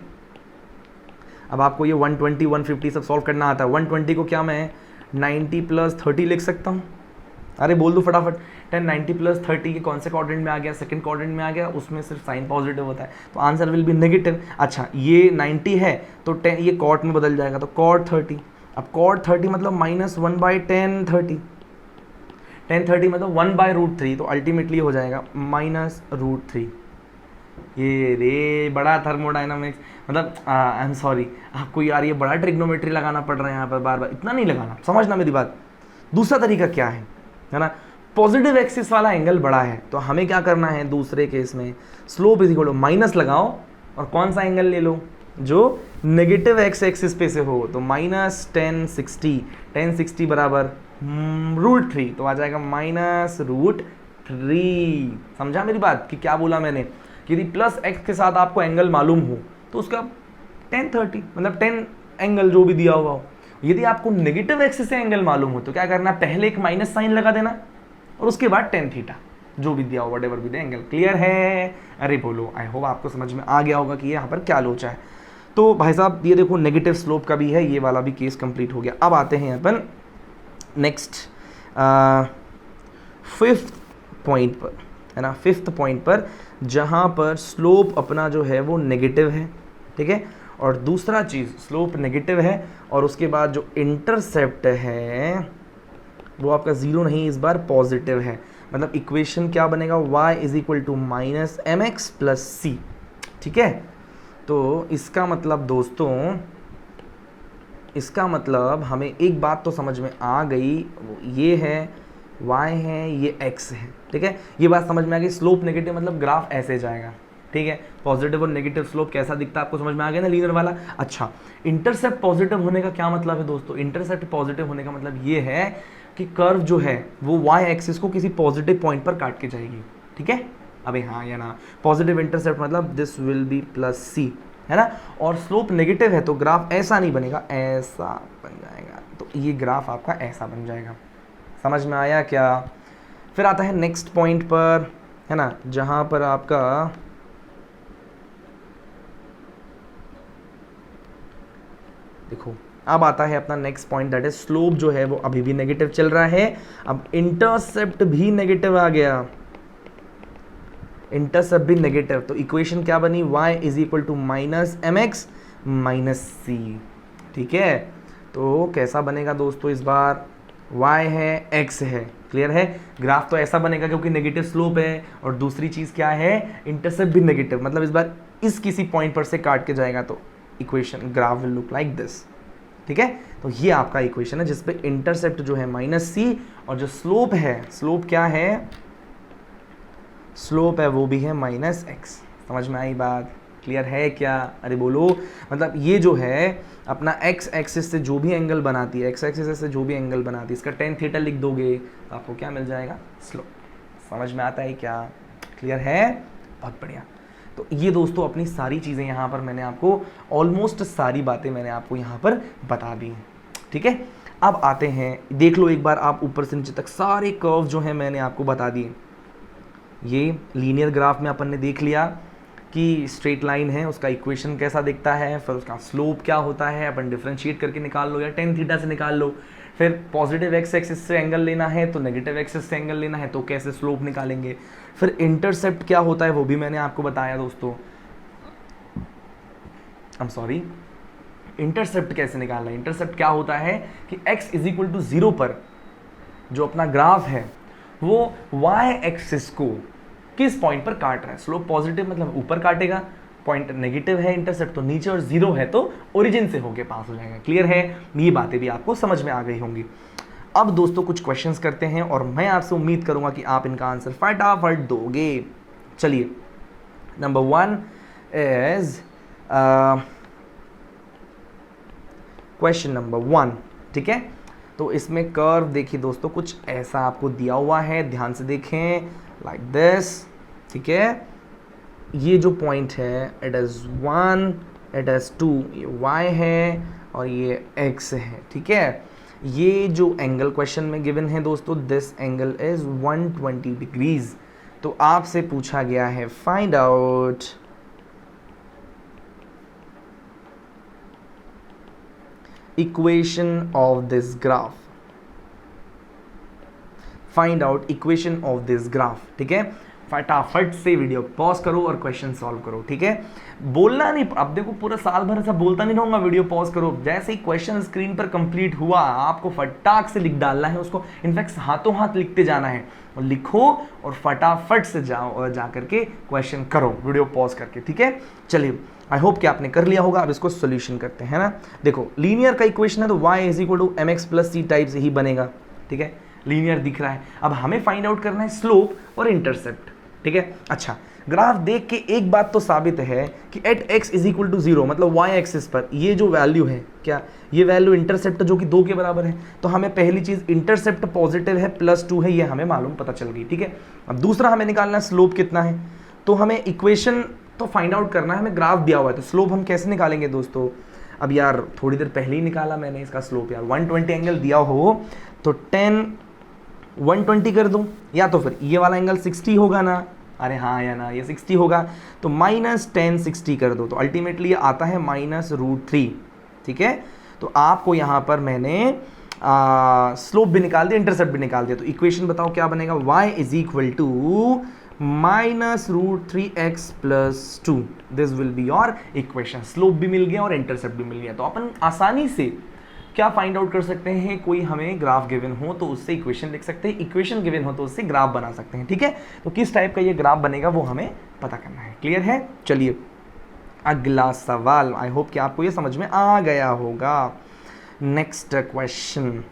अब आपको ये 120 150 सब सॉल्व करना आता है। 120 को क्या मैं 90 प्लस 30 लिख सकता हूँ? अरे बोल दो फटाफट, 10 90 प्लस 30 के कौन से क्वाड्रेंट में आ गया, सेकंड क्वाड्रेंट में आ गया, उसमें सिर्फ साइन पॉजिटिव होता है तो आंसर विल बी नेगेटिव। अच्छा ये 90 है तो 10 ये कॉट में बदल जाएगा तो कॉट 30। अब कॉट 30 मतलब माइनस 1/tan 30, tan 30 मतलब 1/√3, तो अल्टीमेटली हो जाएगा -√3। ये रे बड़ा थर्मोडाइनमिक्स, मतलब आई एम सॉरी, आपको यार ये बड़ा ट्रिग्नोमेट्री लगाना पड़ रहा है यहाँ पर, बार बार इतना नहीं लगाना, समझना मेरी बात। दूसरा तरीका क्या है ना, पॉजिटिव एक्सिस वाला एंगल बड़ा है, तो हमें क्या करना है दूसरे केस में, slope is equal to minus लगाओ और कौन सा एंगल ले लो जो नेगेटिव एक्स एक्सिस पे से हो, तो माइनस 1060 बराबर √3, तो आ जाएगा -√3। समझा मेरी बात कि क्या बोला मैंने, कि यदि प्लस एक्स के साथ आपको एंगल मालूम हो तो उसका 1030 मतलब 10 एंगल जो भी दिया हुआ हो। यदि आपको नेगेटिव एक्सिस से एंगल मालूम हो तो क्या करना, पहले एक माइनस साइन लगा देना और उसके बाद tan थीटा जो भी दिया हो, व्हाटएवर भी दे एंगल। क्लियर है? अरे बोलो, आई होप आपको समझ में आ गया होगा कि यहाँ पर क्या लोचा है। तो भाई साहब ये देखो नेगेटिव स्लोप का भी है, ये वाला भी केस कंप्लीट हो गया। अब आते हैं अपन नेक्स्ट 5th पॉइंट पर, है ना, 5th पॉइंट पर, जहाँ पर स्लोप अपना जो है वो नेगेटिव है, ठीक है, और दूसरा चीज़ स्लोप नेगेटिव है और उसके बाद जो इंटरसेप्ट है वो आपका ज़ीरो नहीं, इस बार पॉजिटिव है। मतलब इक्वेशन क्या बनेगा, y is equal to -mx plus C, ठीक है। तो इसका मतलब दोस्तों, इसका मतलब हमें एक बात तो समझ में आ गई, वो ये है y है, ये x है, ठीक है, ये बात समझ में आ गई। स्लोप नेगेटिव मतलब ग्राफ ऐसे जाएगा, ठीक है। पॉजिटिव और नेगेटिव स्लोप कैसा दिखता है आपको समझ में आ गया ना, लीनियर वाला। अच्छा, इंटरसेप्ट पॉजिटिव होने का क्या मतलब है दोस्तों, इंटरसेप्ट पॉजिटिव होने का मतलब ये है कि कर्व जो है वो y एक्सिस को किसी पॉजिटिव पॉइंट पर काट के जाएगी, ठीक है। अबे हाँ या ना, पॉजिटिव इंटरसेप्ट मतलब दिस विल बी प्लस सी, है ना। और स्लोप नेगेटिव है तो ग्राफ ऐसा नहीं बनेगा, ऐसा बन जाएगा। तो ये ग्राफ आपका ऐसा बन जाएगा। समझ में आया क्या? फिर आता है नेक्स्ट पॉइंट पर, है ना, जहां पर आपका देखो अब आता है अपना next point, that is slope जो है वो अभी भी नेगेटिव चल रहा है, अब इंटरसेप्ट भी नेगेटिव आ गया, इंटरसेप्ट भी नेगेटिव, तो इक्वेशन क्या बनी, y is equal to -mx minus c, ठीक है। तो कैसा बनेगा दोस्तों, इस बार y है, x है, क्लियर है। ग्राफ तो ऐसा बनेगा क्योंकि नेगेटिव स्लोप है, और दूसरी चीज़ क्या है, इंटरसेप्ट भी नेगेटिव, मतलब इस बार इस किसी पॉइंट पर से काट के जाएगा, तो equation graph will look like this, ठीक है। तो ये आपका इक्वेशन है जिसपे इंटरसेप्ट जो है -c और जो स्लोप है, स्लोप क्या है, स्लोप है वो भी है -x। समझ में आई बात? क्लियर है क्या? अरे बोलो, मतलब ये जो है अपना x एक्सिस से जो भी एंगल बनाती है, x एक्सिस से जो भी एंगल बनाती है, इसका tan थीटा लिख दोगे तो आपको क्या मिल जाएगा, स्लोप। समझ में आता है क्या? क्लियर है? बहुत बढ़िया। तो ये दोस्तों अपनी सारी चीज़ें यहाँ पर मैंने आपको, ऑलमोस्ट सारी बातें मैंने आपको यहाँ पर बता दी, ठीक है। अब आते हैं, देख लो एक बार आप ऊपर से नीचे तक सारे कर्व जो हैं मैंने आपको बता दिए। ये लीनियर ग्राफ में अपन ने देख लिया कि स्ट्रेट लाइन है, उसका इक्वेशन कैसा दिखता है, फिर उसका स्लोप क्या होता है, अपन डिफरेंशिएट करके निकाल लो या tan थीटा से निकाल लो। फिर पॉजिटिव एक्स एक्सिस से एंगल लेना है तो नेगेटिव एक्सिस से एंगल लेना है तो कैसे स्लोप निकालेंगे। फिर इंटरसेप्ट क्या होता है वो भी मैंने आपको बताया दोस्तों, आई एम सॉरी, इंटरसेप्ट कैसे निकालना है। इंटरसेप्ट क्या होता है कि x इज इक्वल टू 0 पर जो अपना ग्राफ है वो y एक्सिस को किस पॉइंट पर काट रहा है। स्लोप पॉजिटिव मतलब ऊपर काटेगा, पॉइंट नेगेटिव है इंटरसेप्ट तो नीचे, और 0 है तो ओरिजिन से होके पास हो जाएगा। क्लियर है? ये बातें भी आपको समझ में आ गई होंगी। अब दोस्तों कुछ क्वेश्चंस करते हैं और मैं आपसे उम्मीद करूंगा कि आप इनका आंसर फटाफट दोगे। चलिए, नंबर 1 इज क्वेश्चन नंबर 1, ठीक है। तो इसमें कर्व देखिए दोस्तों कुछ ऐसा आपको दिया हुआ है, ध्यान से देखें, लाइक दिस, ठीक है। ये जो पॉइंट है इट इज़ 1, इट इज़ 2, ये y है और ये x है, ठीक है। ये जो एंगल क्वेश्चन में गिवन है दोस्तों, दिस एंगल इज 120 डिग्रीज। तो आपसे पूछा गया है find out equation of this graph, find out equation of this graph, ठीक है। फटाफट से वीडियो पॉज करो और क्वेश्चन सॉल्व करो, ठीक है। बोलना नहीं, अब देखो पूरा साल भर ऐसा बोलता नहीं रहूंगा, वीडियो पॉज करो, जैसे ही क्वेश्चन स्क्रीन पर कंप्लीट हुआ आपको फटाक से लिख डालना है उसको, इनफैक्ट हाथों हाथ लिखते जाना है, और लिखो और फटाफट से जाओ और जा करके क्वेश्चन करो वीडियो पॉज करके, ठीक है। चलिए, आई होप कि आपने कर लिया होगा। अब इसको सोल्यूशन करते हैं ना। देखो लीनियर का इक्वेशन है तो y is equal to mx plus C type से ही बनेगा, ठीक है। लीनियर दिख रहा है। अब हमें फाइंड आउट करना है स्लोप और इंटरसेप्ट, ठीक है। अच्छा, ग्राफ देख के एक बात तो साबित है कि at x is equal to 0 मतलब y एक्सिस पर ये जो वैल्यू है, क्या ये वैल्यू इंटरसेप्ट जो कि 2 के बराबर है, तो हमें पहली चीज इंटरसेप्ट पॉजिटिव है +2 है, ये हमें मालूम पता चल गई, ठीक है। अब दूसरा हमें निकालना है स्लोप कितना है, तो हमें इक्वेशन तो फाइंड आउट करना है, हमें ग्राफ दिया हुआ है, तो स्लोप हम कैसे निकालेंगे दोस्तों। अब यार थोड़ी देर पहले ही निकाला मैंने इसका स्लोप, यार 120 एंगल दिया हो तो 10 120 कर दूं, या तो फिर ये वाला एंगल 60 होगा ना, अरे हाँ या ना, ये 60 होगा तो -10 60 कर दो, तो अल्टीमेटली ये आता है -√3, ठीक है। तो आपको यहाँ पर मैंने स्लोप भी निकाल दिया, इंटरसेप्ट भी निकाल दिया, तो इक्वेशन बताओ क्या बनेगा, y is equal to -√3x + 2, this will be your equation. Slope भी मिल गया और इंटरसेप्ट भी मिल गया, तो अपन आसानी से क्या फाइंड आउट कर सकते हैं, कोई हमें ग्राफ गिवन हो तो उससे इक्वेशन लिख सकते हैं, इक्वेशन गिवन हो तो उससे ग्राफ बना सकते हैं, ठीक है। तो किस टाइप का ये ग्राफ बनेगा वो हमें पता करना है, क्लियर है। चलिए अगला सवाल, आई होप कि आपको ये समझ में आ गया होगा। नेक्स्ट क्वेश्चन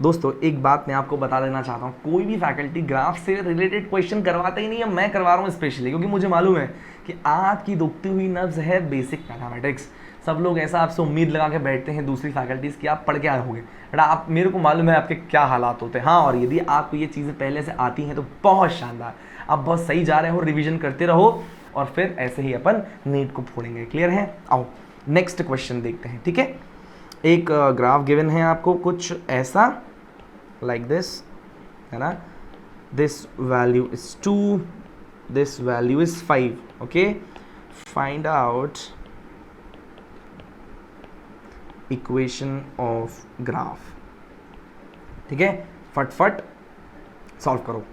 दोस्तों, एक बात मैं आपको बता देना चाहता हूँ, कोई भी फैकल्टी ग्राफ से रिलेटेड क्वेश्चन करवाता ही नहीं है, मैं करवा रहा हूँ स्पेशली, क्योंकि मुझे मालूम है कि आपकी दुखती हुई नब्ज है बेसिक मैथमेटिक्स। सब लोग ऐसा आपसे उम्मीद लगा के बैठते हैं दूसरी फैकल्टीज़ की आप पढ़ के आए होंगे, बट आप, मेरे को मालूम है आपके क्या हालात होते हैं। हाँ, और यदि आपको ये चीज़ें पहले से आती हैं तो बहुत शानदार, आप बहुत सही जा रहे हो, रिवीजन करते रहो और फिर ऐसे ही अपन नीट को फोड़ेंगे, क्लियर है। आओ नेक्स्ट क्वेश्चन देखते हैं, ठीक है। एक ग्राफ गिवन है आपको कुछ ऐसा, लाइक दिस, है ना, this value is 2, this value is 5, okay. Find out equation of graph, ठीक है, फटफट सॉल्व करो,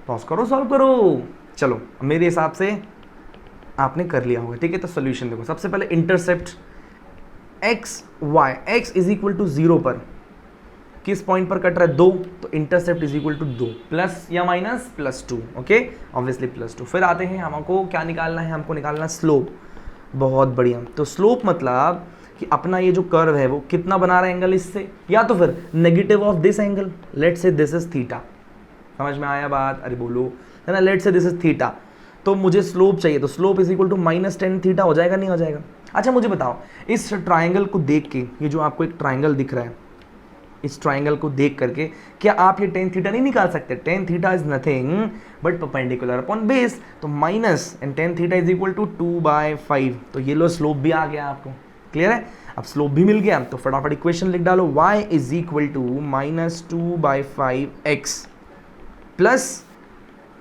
पॉज करो, सॉल्व करो। चलो मेरे हिसाब से आपने कर लिया होगा, ठीक है। तो सोल्यूशन देखो, सबसे पहले intercept X Y, X is equal to 0 पर किस पॉइंट पर कट रहा है 2, तो intercept is equal to 2 plus या माइनस +2, ओके, ऑब्वियसली +2। फिर आते हैं, हमको क्या निकालना है, हमको निकालना स्लोप, बहुत बढ़िया। तो स्लोप मतलब कि अपना ये जो कर्व है वो कितना बना रहा है एंगल इससे, या तो फिर negative of this angle, let's say this is theta, समझ में आया बात, अरे बोलो, है ना, let's say this is theta, तो मुझे स्लोप चाहिए, तो slope is equal to -10 theta हो जाएगा, नहीं हो जाएगा। अच्छा मुझे बताओ, इस ट्राइंगल को देख के, ये जो आपको एक ट्राइंगल दिख रहा है, इस ट्राइंगल को देख करके क्या आप ये tan थीटा नहीं निकाल सकते, tan theta is nothing but perpendicular upon base, तो minus and tan theta is equal to 2/5, तो ये लो स्लोप भी आ गया आपको, क्लियर है। अब स्लोप भी मिल गया, तो फटाफट इक्वेशन लिख डालो, y is equal to -2/5x +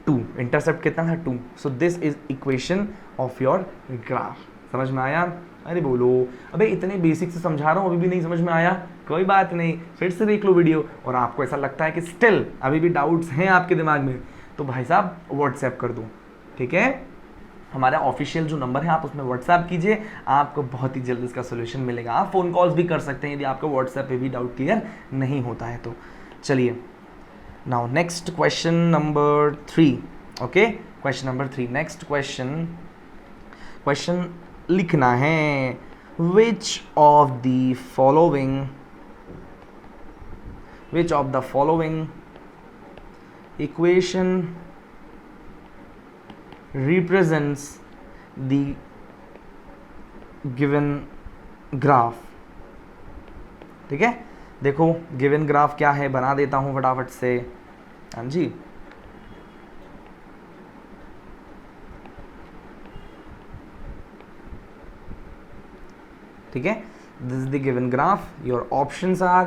2, intercept कितना था 2, so this is equation of your graph. समझ में आया, अरे बोलो, अबे इतने बेसिक से समझा रहा हूँ, अभी भी नहीं समझ में आया, कोई बात नहीं, फिर से देख लो वीडियो, और आपको ऐसा लगता है कि स्टिल अभी भी डाउट्स हैं आपके दिमाग में, तो भाई साहब व्हाट्सएप कर दो, ठीक है। हमारा ऑफिशियल जो नंबर है आप उसमें व्हाट्सएप कीजिए, आपको बहुत ही जल्द इसका सोल्यूशन मिलेगा। आप फ़ोन कॉल्स भी कर सकते हैं यदि आपको व्हाट्सएप पे भी डाउट क्लियर नहीं होता है तो। चलिए now next question number 3, okay, question number 3, next question लिखना है, which of the following equation represents the given graph, ठीक है। देखो गिवन ग्राफ क्या है, बना देता हूं फटाफट से, हाँ जी, ठीक है, this is the given graph, your options are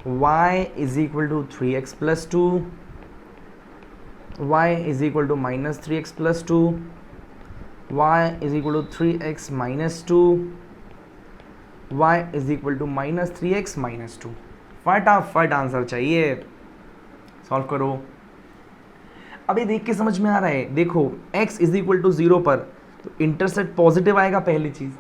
y is equal to 3x + 2, y is equal to -3x + 2, y is equal to 3x - 2, y is equal to -3x - 2। फटाफट आंसर चाहिए, सॉल्व करो। अभी देख के समझ में आ रहा है, देखो x इज इक्वल टू 0 पर तो इंटरसेप्ट पॉजिटिव आएगा पहली चीज,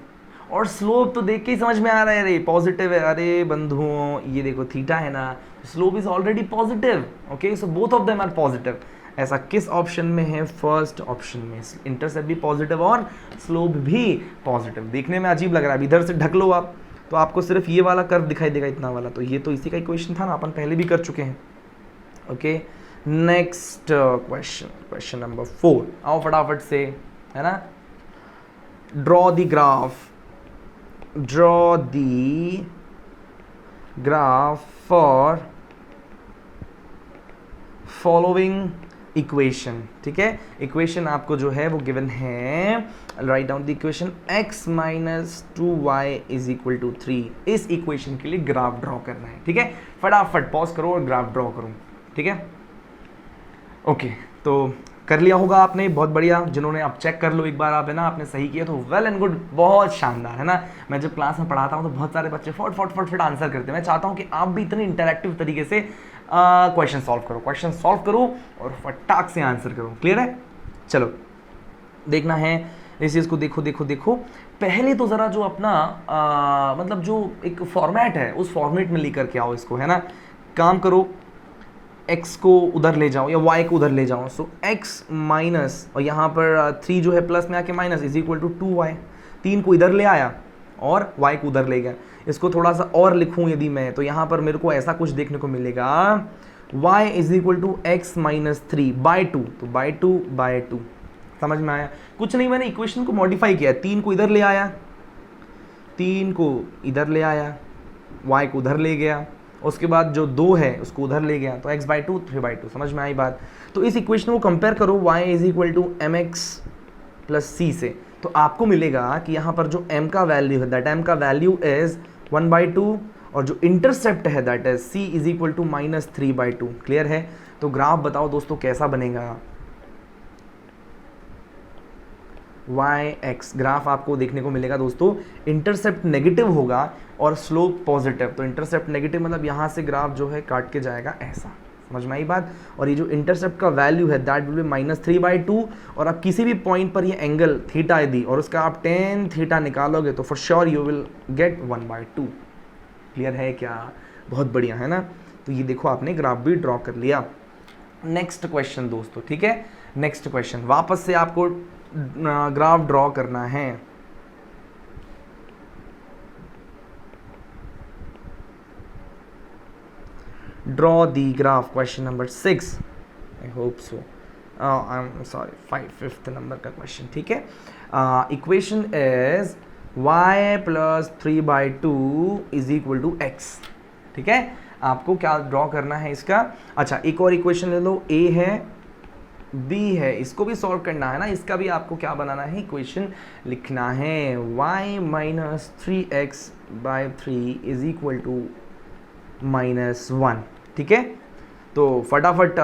और स्लोप तो देख के ही समझ में आ रहा है, अरे पॉजिटिव है, अरे बंधुओं ये देखो थीटा है ना, slope is already positive, okay, so both of them are positive. ऐसा किस ऑप्शन में है, फर्स्ट ऑप्शन में, इंटरसेप्ट भी पॉजिटिव और स्लोप भी पॉजिटिव। देखने में अजीब लग रहा है, इधर से ढक लो आप, तो आपको सिर्फ ये वाला कर्व दिखाई देगा, इतना वाला, तो ये तो इसी का इक्वेशन था ना, अपन पहले भी कर चुके हैं। Okay, next question, question number 4, आओ फटाफट से, है ना। Draw the graph for following equation, ठीक है। इक्वेशन आपको जो है वो गिवन है, right down the equation x minus 2y is equal to 3। इस इक्वेशन के लिए ग्राफ ड्रॉ करना है, ठीक है। फटाफट पॉज करो और ग्राफ ड्रॉ करो, ठीक है। ओके, तो कर लिया होगा आपने, बहुत बढ़िया। जिन्होंने आप चेक कर लो एक बार आप, है ना, आपने सही किया तो वेल एंड गुड, बहुत शानदार, है ना। मैं जब क्लास में पढ़ाता हूँ तो बहुत सारे बच्चे फट आंसर करते हैं। मैं चाहता हूँ कि आप भी इतने इंटरैक्टिव तरीके से क्वेश्चन सॉल्व करो और फटाक से आंसर करो। क्लियर है? चलो देखना है इस चीज़ को, देखो पहले तो ज़रा जो अपना मतलब जो एक फॉर्मेट है उस फॉर्मेट में लेकर के आओ इसको, है ना। काम करो, x को उधर ले जाओ या y को उधर ले जाओ। सो x माइनस, और यहाँ पर 3 जो है प्लस में आके minus, is equal to 2y। 3 को इधर ले आया और y को उधर ले गया। इसको थोड़ा सा और लिखूं यदि मैं, तो यहाँ पर मेरे को ऐसा कुछ देखने को मिलेगा, y is equal to X minus 3 by 2, तो बाई 2 समझ में आया? कुछ नहीं, मैंने इक्वेशन को मॉडिफाई किया, 3 को इधर ले आया, 3 को इधर ले आया, y को उधर ले गया, उसके बाद जो 2 है उसको उधर ले गया, तो x बाई 2 3/2। समझ में आई बात? तो इस इक्वेशन को कंपेयर करो y is equal to M X plus C से, तो आपको मिलेगा कि यहाँ पर जो m का वैल्यू है, दैट m का वैल्यू इज 1/2, और जो इंटरसेप्ट है that is c is equal to minus 3/2। Clear है? तो ग्राफ बताओ दोस्तों कैसा बनेगा? yx ग्राफ आपको देखने को मिलेगा दोस्तों, इंटरसेप्ट नेगेटिव होगा और स्लोप पॉजिटिव। तो इंटरसेप्ट नेगेटिव मतलब यहाँ से ग्राफ जो है काट के जाएगा ऐसा। समझ में आई बात? और ये जो इंटरसेप्ट का वैल्यू है दैट विल बी माइनस 3/2, और आप किसी भी पॉइंट पर ये एंगल थीटा यदि और उसका आप tan थीटा निकालोगे तो for sure you will get 1/2। Clear है क्या? बहुत बढ़िया, है ना। तो ये देखो आपने ग्राफ भी ड्रॉ कर लिया। नेक्स्ट क्वेश्चन दोस्तों, ठीक है। नेक्स्ट क्वेश्चन वापस से आपको ग्राफ ड्रॉ करना है। Draw the graph, question number 6, I hope so, I am sorry, 5th number का क्वेश्चन, ठीक है। Equation is y plus 3/2 is equal to x, ठीक है। आपको क्या ड्रॉ करना है इसका? अच्छा, एक और इक्वेशन ले लो, a है b है, इसको भी सॉल्व करना है ना। इसका भी आपको क्या बनाना है? इक्वेशन लिखना है, y minus 3x/3 is equal to -1, ठीक है। तो फटाफट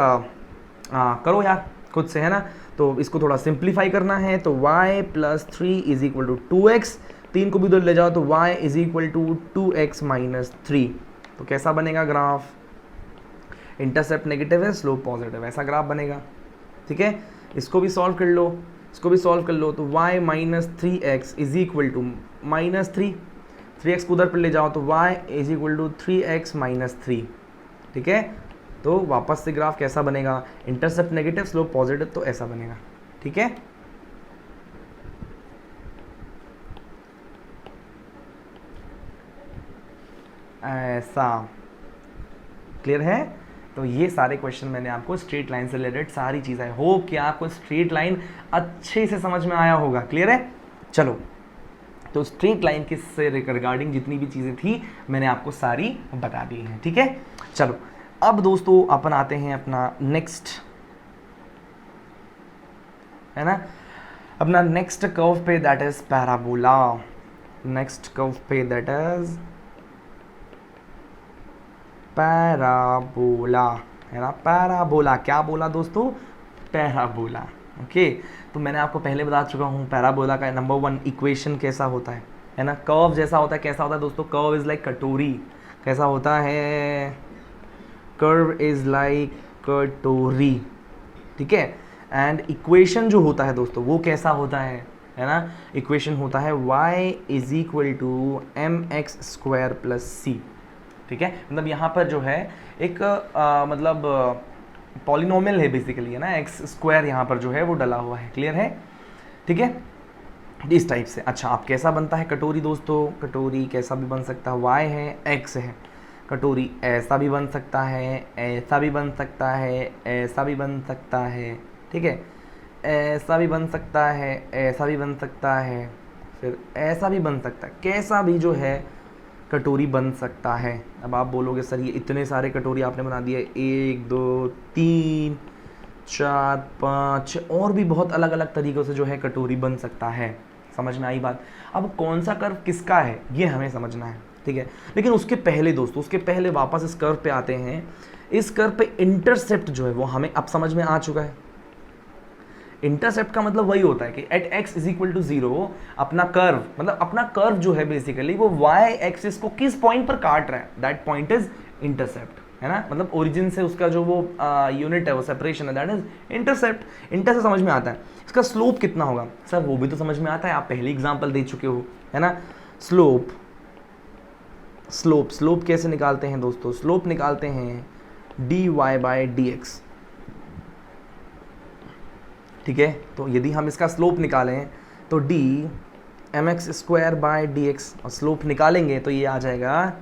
करो यार खुद से, है ना। तो इसको थोड़ा सिंप्लीफाई करना है, तो y plus 3 is equal to 2x, 3 को भी उधर ले जाओ तो y is equal to 2x minus 3। तो कैसा बनेगा ग्राफ? इंटरसेप्ट नेगेटिव है, स्लोप पॉजिटिव, ऐसा ग्राफ बनेगा, ठीक है। इसको भी सॉल्व कर लो, तो y minus 3x is equal to minus 3x को उधर पर ले जाओ तो y is equal to 3x minus 3, ठीक है। तो वापस से ग्राफ कैसा बनेगा? इंटरसेप्ट नेगेटिव, स्लोप पॉजिटिव, तो ऐसा बनेगा, ठीक है। ऐसा क्लियर है? तो ये सारे क्वेश्चन मैंने आपको स्ट्रेट लाइन से रिलेटेड सारी चीज़ें, होप कि आपको स्ट्रेट लाइन अच्छे से समझ में आया होगा। क्लियर है? चलो, तो स्ट्रेट लाइन के से रिगार्डिंग जितनी भी चीज़ें थी मैंने आपको सारी बता दी हैं, ठीक है। चलो, अब दोस्तों अपन आते हैं अपना नेक्स्ट, है ना, अपना नेक्स्ट कर्व पे, that is parabola. Next curve पे दैट इज पैराबोला, है ना। पैराबोला क्या बोला दोस्तों? पैराबोला। ओके, तो मैंने आपको पहले बता चुका हूँ पैराबोला का नंबर 1 इक्वेशन कैसा होता है ना। कर्व जैसा होता है, कैसा होता है दोस्तों? कर्व इज लाइक कटोरी। कैसा होता है? कर्व इज लाइक कटोरी, ठीक है। एंड इक्वेशन जो होता है दोस्तों वो कैसा होता है ना। इक्वेशन होता है y is equal to mx² plus c, ठीक है। मतलब यहाँ पर जो है एक मतलब पॉलिनोमियल है बेसिकली, है ना। x² यहाँ पर जो है वो डला हुआ है। क्लियर है? ठीक है। इस टाइप से। अच्छा, अब कैसा बनता है कटोरी दोस्तों? कटोरी कैसा भी बन सकता है, y है x है। कटोरी ऐसा भी बन सकता है, ऐसा भी बन सकता है, ऐसा भी बन सकता है, ठीक है, ऐसा भी बन सकता है, ऐसा भी बन सकता है, फिर ऐसा भी बन सकता है। कैसा भी जो है कटोरी बन सकता है। अब आप बोलोगे सर ये इतने सारे कटोरी आपने बना दिए, 1 2 3 4 5 और भी बहुत अलग अलग तरीक़ों से जो है कटोरी बन सकता है। समझ में आई बात? अब कौन सा कर्व किसका है ये हमें समझना है, ठीक है। लेकिन उसके पहले दोस्तों, उसके पहले वापस इस कर्व पे आते हैं। इस कर्व पे इंटरसेप्ट जो है वो हमें अब समझ में आ चुका है। इंटरसेप्ट का मतलब वही होता है कि at x is equal to 0 अपना कर्व, मतलब अपना कर्व जो है बेसिकली वो y एक्सिस को किस पॉइंट पर काट रहा है, दैट पॉइंट इज इंटरसेप्ट, है ना। मतलब ओरिजिन से उसका जो वो यूनिट है, वो सेपरेशन है, दैट इज इंटरसेप्ट। इंटर से समझ में आता है। इसका स्लोप कितना होगा सर, वो भी तो समझ में आता है, आप पहली एग्जाम्पल दे चुके हो, है ना। स्लोप स्लोप स्लोप कैसे निकालते हैं दोस्तों? स्लोप निकालते हैं dy/dx, ठीक है। तो यदि हम इसका स्लोप निकालें तो d mx²/dx, और स्लोप निकालेंगे तो ये आ जाएगा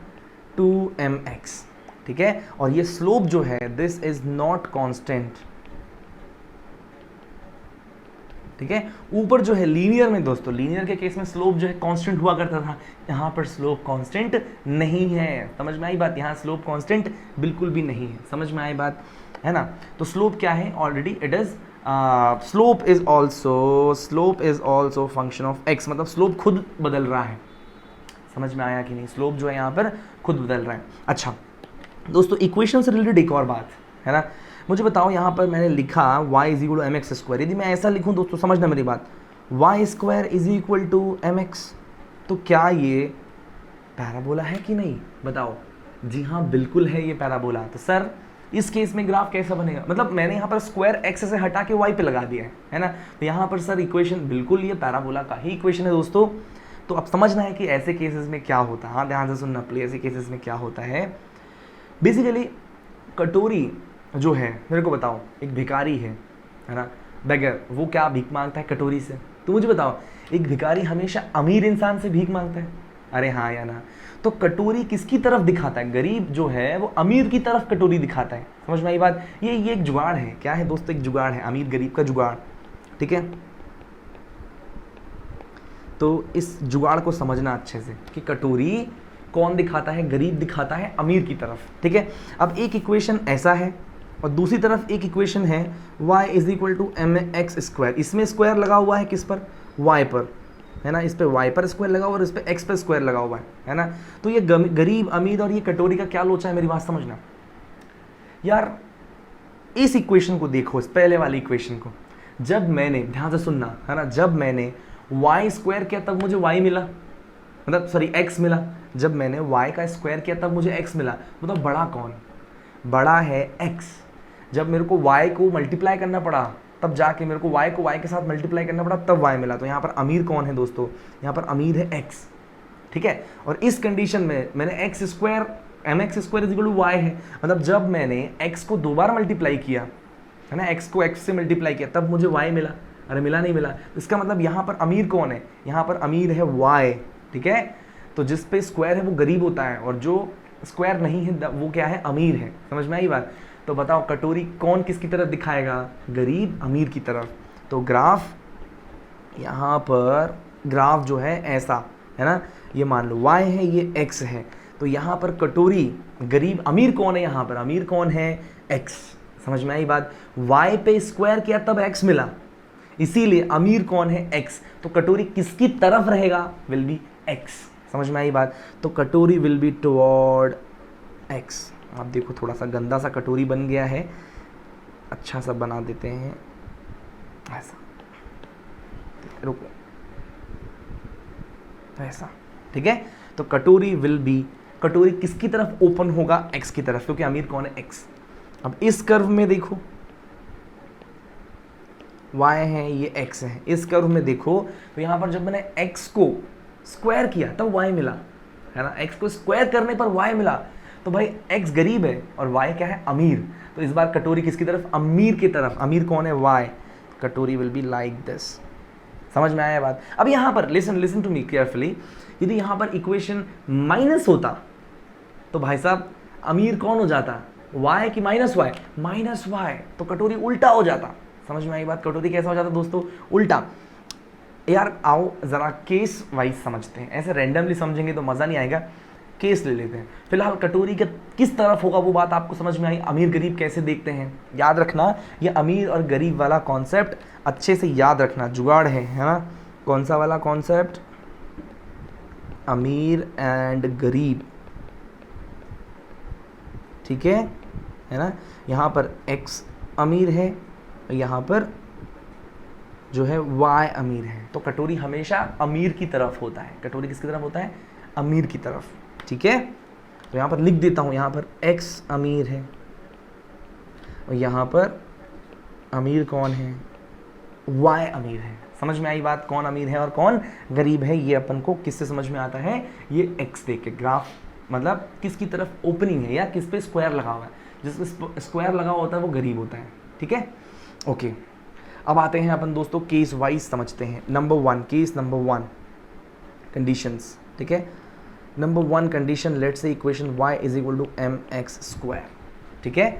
2mx, ठीक है। और ये स्लोप जो है दिस इज नॉट कांस्टेंट, ठीक है। ऊपर जो है लीनियर में दोस्तों, लीनियर के केस में स्लोप जो है कांस्टेंट हुआ करता था, यहाँ पर स्लोप कांस्टेंट नहीं है। समझ में आई बात? यहाँ स्लोप कांस्टेंट बिल्कुल भी नहीं है। समझ में आई बात, है ना। तो स्लोप क्या है? Already it is slope is also function of x, मतलब स्लोप खुद बदल रहा है। समझ में आया कि नहीं? स्लोप जो है यहाँ पर खुद बदल रहा है। अच्छा दोस्तों, इक्वेशन से रिलेटेड एक और बात है ना, मुझे बताओ, यहाँ पर मैंने लिखा y is equal to M x square. यदि मैं ऐसा लिखूँ दोस्तों, समझना मेरी बात, y square is equal to M x, तो क्या ये पैराबोला है कि नहीं? बताओ। जी हाँ, बिल्कुल है ये पैराबोला। तो सर इस केस में ग्राफ कैसा बनेगा? मतलब मैंने यहाँ पर स्क्वायर x से हटा के y पे लगा दिया है ना। तो यहाँ पर सर इक्वेशन बिल्कुल ये पैराबोला का ही इक्वेशन है दोस्तों। तो अब समझना है कि ऐसे केसेस में क्या होता है। हाँ, ध्यान से सुनना प्लीज, ऐसे केसेस में क्या होता है। बेसिकली कटोरी जो है, मेरे को बताओ, एक भिखारी है ना, बेगर, वो क्या भीख मांगता है? कटोरी से। तो मुझे बताओ, एक भिखारी हमेशा अमीर इंसान से भीख मांगता है? अरे हाँ या ना। तो कटोरी किसकी तरफ दिखाता है? गरीब जो है वो अमीर की तरफ कटोरी दिखाता है। समझ में आई बात? ये एक जुगाड़ है। क्या है दोस्तों? एक जुगाड़ है, अमीर गरीब का जुगाड़, ठीक है। तो इस जुगाड़ को समझना अच्छे से कि कटोरी कौन दिखाता है? गरीब दिखाता है अमीर की तरफ, ठीक है। अब एक इक्वेशन ऐसा है और दूसरी तरफ एक इक्वेशन है y is equal to M x square. इसमें स्क्वायर लगा हुआ है किस पर? y पर, है ना। इस पे y पर स्क्वायर लगा हुआ और इस पे x पर स्क्वायर लगा हुआ है ना। तो ये गरीब अमीर और ये कटोरी का क्या लोचा है? मेरी बात समझना यार। इस इक्वेशन को देखो, इस पहले वाली इक्वेशन को, जब मैंने, ध्यान से सुनना, है ना, जब मैंने y स्क्वायर किया तब मुझे y मिला, मतलब सॉरी x मिला। जब मैंने y का स्क्वायर किया तब मुझे x मिला। मतलब बड़ा कौन? बड़ा है x। जब मेरे को y को मल्टीप्लाई करना पड़ा तब जाके मेरे को y के साथ मल्टीप्लाई करना पड़ा, तब y मिला। तो यहाँ पर अमीर कौन है दोस्तों? यहाँ पर अमीर है x, ठीक है। और इस कंडीशन में मैंने x square, m x square is equal to y है, मतलब जब मैंने x को 2 बार मल्टीप्लाई किया, है ना, x को x से मल्टीप्लाई किया, तब मुझे y मिला। अरे मिला नहीं मिला? इसका मतलब यहाँ पर अमीर कौन है? यहाँ पर अमीर है y, ठीक है। तो जिस पे स्क्वायर है वो गरीब होता है और जो स्क्वायर नहीं है वो क्या है? अमीर है। समझ में आई बात? तो बताओ कटोरी कौन किसकी तरफ दिखाएगा? गरीब अमीर की तरफ। तो ग्राफ, यहाँ पर ग्राफ जो है ऐसा है ना, ये मान लो y है, ये x है। तो यहाँ पर कटोरी गरीब अमीर कौन है? यहाँ पर अमीर कौन है? x। समझ में आई बात? y पे स्क्वायर किया तब x मिला, इसीलिए अमीर कौन है? x। तो कटोरी किसकी तरफ रहेगा? Will be x। समझ में आई बात? तो कटोरी विल बी टुवर्ड x। आप देखो थोड़ा सा गंदा सा कटोरी बन गया है, अच्छा सा बना देते हैं ऐसा, रुको ऐसा, ठीक है। तो कटोरी विल बी, कटोरी किसकी तरफ ओपन होगा? x की तरफ, क्योंकि अमीर कौन है? x। अब इस कर्व में देखो, y है, ये x है। इस कर्व में देखो तो यहाँ पर जब मैंने x को स्क्वायर किया तब y मिला, है ना। x को स्क्वायर करने पर y मिला। तो भाई x गरीब है और y क्या है? अमीर। तो इस बार कटोरी किसकी तरफ? अमीर की तरफ। अमीर कौन है? y। कटोरी विल बी लाइक दिस, समझ में आया बात? अब यहाँ पर लिसन टू मी केयरफुली, यदि यहाँ पर इक्वेशन माइनस होता तो भाई साहब अमीर कौन हो जाता, y कि माइनस वाई? माइनस वाई, तो कटोरी उल्टा हो जाता। समझ में आई बात? कटोरी कैसा हो जाता दोस्तों? उल्टा। यार आओ ज़रा केस वाइज समझते हैं, ऐसे रैंडमली समझेंगे तो मज़ा नहीं आएगा, केस ले लेते हैं। फिलहाल कटोरी के किस तरफ होगा वो बात आपको समझ में आई। अमीर गरीब कैसे देखते हैं, याद रखना, ये अमीर और गरीब वाला कॉन्सेप्ट अच्छे से याद रखना, जुगाड़ है ना? कौन सा वाला कॉन्सेप्ट? अमीर एंड गरीब, ठीक है ना? यहाँ पर x अमीर है, यहाँ पर जो है y अमीर है, तो कटोरी हमेशा अमीर की तरफ होता है। कटोरी किसकी तरफ होता है? अमीर की तरफ, ठीक है? तो यहाँ पर लिख देता हूँ, यहाँ पर x अमीर है और यहाँ पर अमीर कौन है? y अमीर है। समझ में आई बात? कौन अमीर है और कौन गरीब है, ये अपन को किससे समझ में आता है? ये x देख के, ग्राफ मतलब किसकी तरफ ओपनिंग है या किस पे स्क्वायर लगा हुआ है। जिस स्क्वायर लगा हुआ होता है वो गरीब होता है, ठीक है? ओके, अब आते हैं अपन दोस्तों केस वाइज समझते हैं। नंबर 1, केस नंबर 1, कंडीशंस, ठीक है? Number 1 condition, let's say equation y is equal to mx square, ठीक है?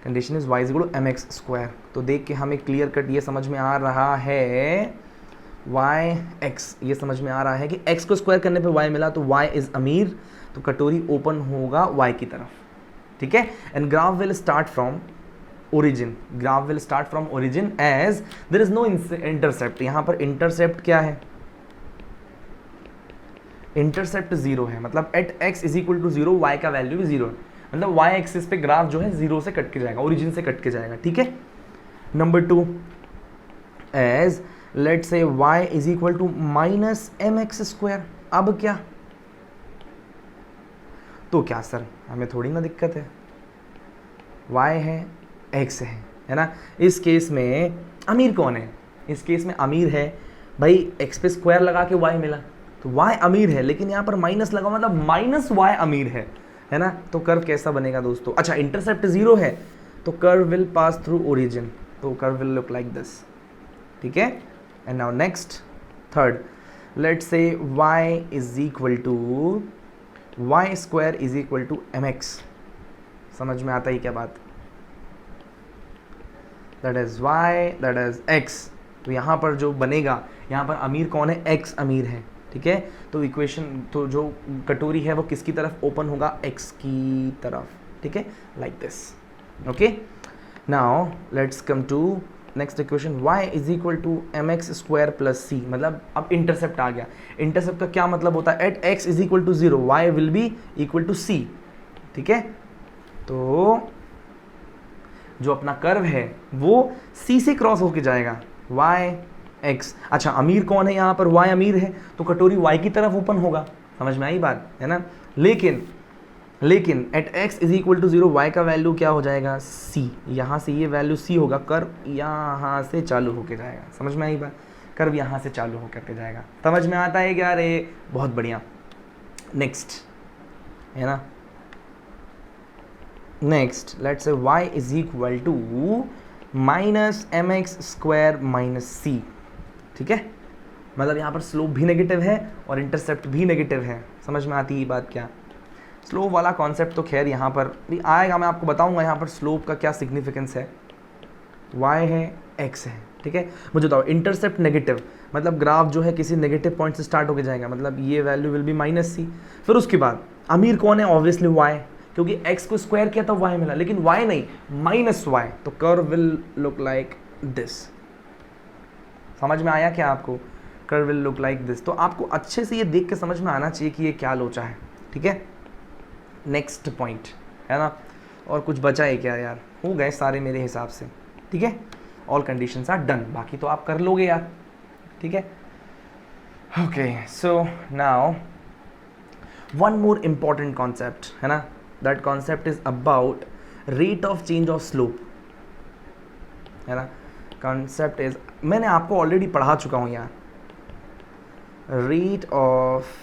Condition is y is equal to mx square. तो देख के हमें क्लियर कट ये समझ में आ रहा है yx, ये समझ में आ रहा है कि x को स्क्वायर करने पे y मिला, तो y इज अमीर, तो कटोरी ओपन होगा y की तरफ, ठीक है? And graph will start from origin, graph will start from origin as there is no intercept. यहाँ पर इंटरसेप्ट क्या है? इंटरसेप्ट 0 है, मतलब at x is equal to 0 y का वैल्यू भी 0 है, मतलब y एक्सिस पे ग्राफ जो है 0 से कट के जाएगा, ओरिजिन से कट के जाएगा, ठीक है? Number 2, as let's say y is equal to minus mx square. अब क्या? तो क्या सर, हमें थोड़ी ना दिक्कत है, y है x है ना? इस केस में अमीर कौन है? इस केस में अमीर है भाई, x पे स्क्वायर लगा के y मिला, तो y अमीर है, लेकिन यहाँ पर माइनस लगा मतलब माइनस y अमीर है ना? तो कर्व कैसा बनेगा दोस्तों? अच्छा, इंटरसेप्ट 0 है तो curve will pass through origin, तो curve will look like this, ठीक है? And now next, third, let's say y is equal to y square is equal to mx। समझ में आता है क्या बात? That is y, that is x। तो यहाँ पर जो बनेगा, यहाँ पर अमीर कौन है? x अमीर है, ठीक है? तो इक्वेशन, तो जो कटोरी है वो किसकी तरफ ओपन होगा? x की तरफ, ठीक है? Like this, okay? Now let's come to next equation, y is equal to mx square plus c। मतलब अब इंटरसेप्ट आ गया। इंटरसेप्ट का क्या मतलब होता है? At x is equal to 0 y will be equal to c, ठीक है? तो जो अपना कर्व है वो c से क्रॉस होके जाएगा, y x। अच्छा, अमीर कौन है? यहाँ पर y अमीर है, तो कटोरी y की तरफ ओपन होगा। समझ में आई बात, है ना? लेकिन at x is equal to 0 y का वैल्यू क्या हो जाएगा? c। यहाँ से ये वैल्यू c होगा, कर्व यहाँ से चालू होके जाएगा। समझ में आई बात? कर्व यहाँ से चालू होकर के जाएगा। समझ में आता है क्या रे? बहुत बढ़िया। नेक्स्ट, है ना? Next let's say y is equal to minus mx square minus c, ठीक है? मतलब यहाँ पर स्लोप भी नेगेटिव है और इंटरसेप्ट भी नेगेटिव है। समझ में आती है बात क्या? स्लोप वाला कॉन्सेप्ट तो खैर यहाँ पर भी आएगा, मैं आपको बताऊंगा यहाँ पर स्लोप का क्या सिग्निफिकेंस है। y है, x है, ठीक है? मुझे बताओ, इंटरसेप्ट नेगेटिव मतलब ग्राफ जो है किसी नेगेटिव पॉइंट से स्टार्ट होकर जाएगा, मतलब ये value will be minus c। फिर उसके बाद अमीर कौन है? ऑब्वियसली y, क्योंकि x को स्क्वायर किया तो y मिला, लेकिन y नहीं, माइनस y, तो curve will look like this. समझ में आया क्या आपको? Curve will look like this. तो आपको अच्छे से ये देख के समझ में आना चाहिए कि ये क्या लोचा है, ठीक है? नेक्स्ट पॉइंट, है ना? और कुछ बचा है क्या यार? हो गए सारे मेरे हिसाब से, ठीक है? ऑल कंडीशंस आर डन, बाकी तो आप कर लोगे यार, ठीक है? Okay, so now one more important concept, है ना? That concept is about rate of change of slope, है ना? कॉन्सेप्ट इज, मैंने आपको ऑलरेडी पढ़ा चुका हूँ यार, rate of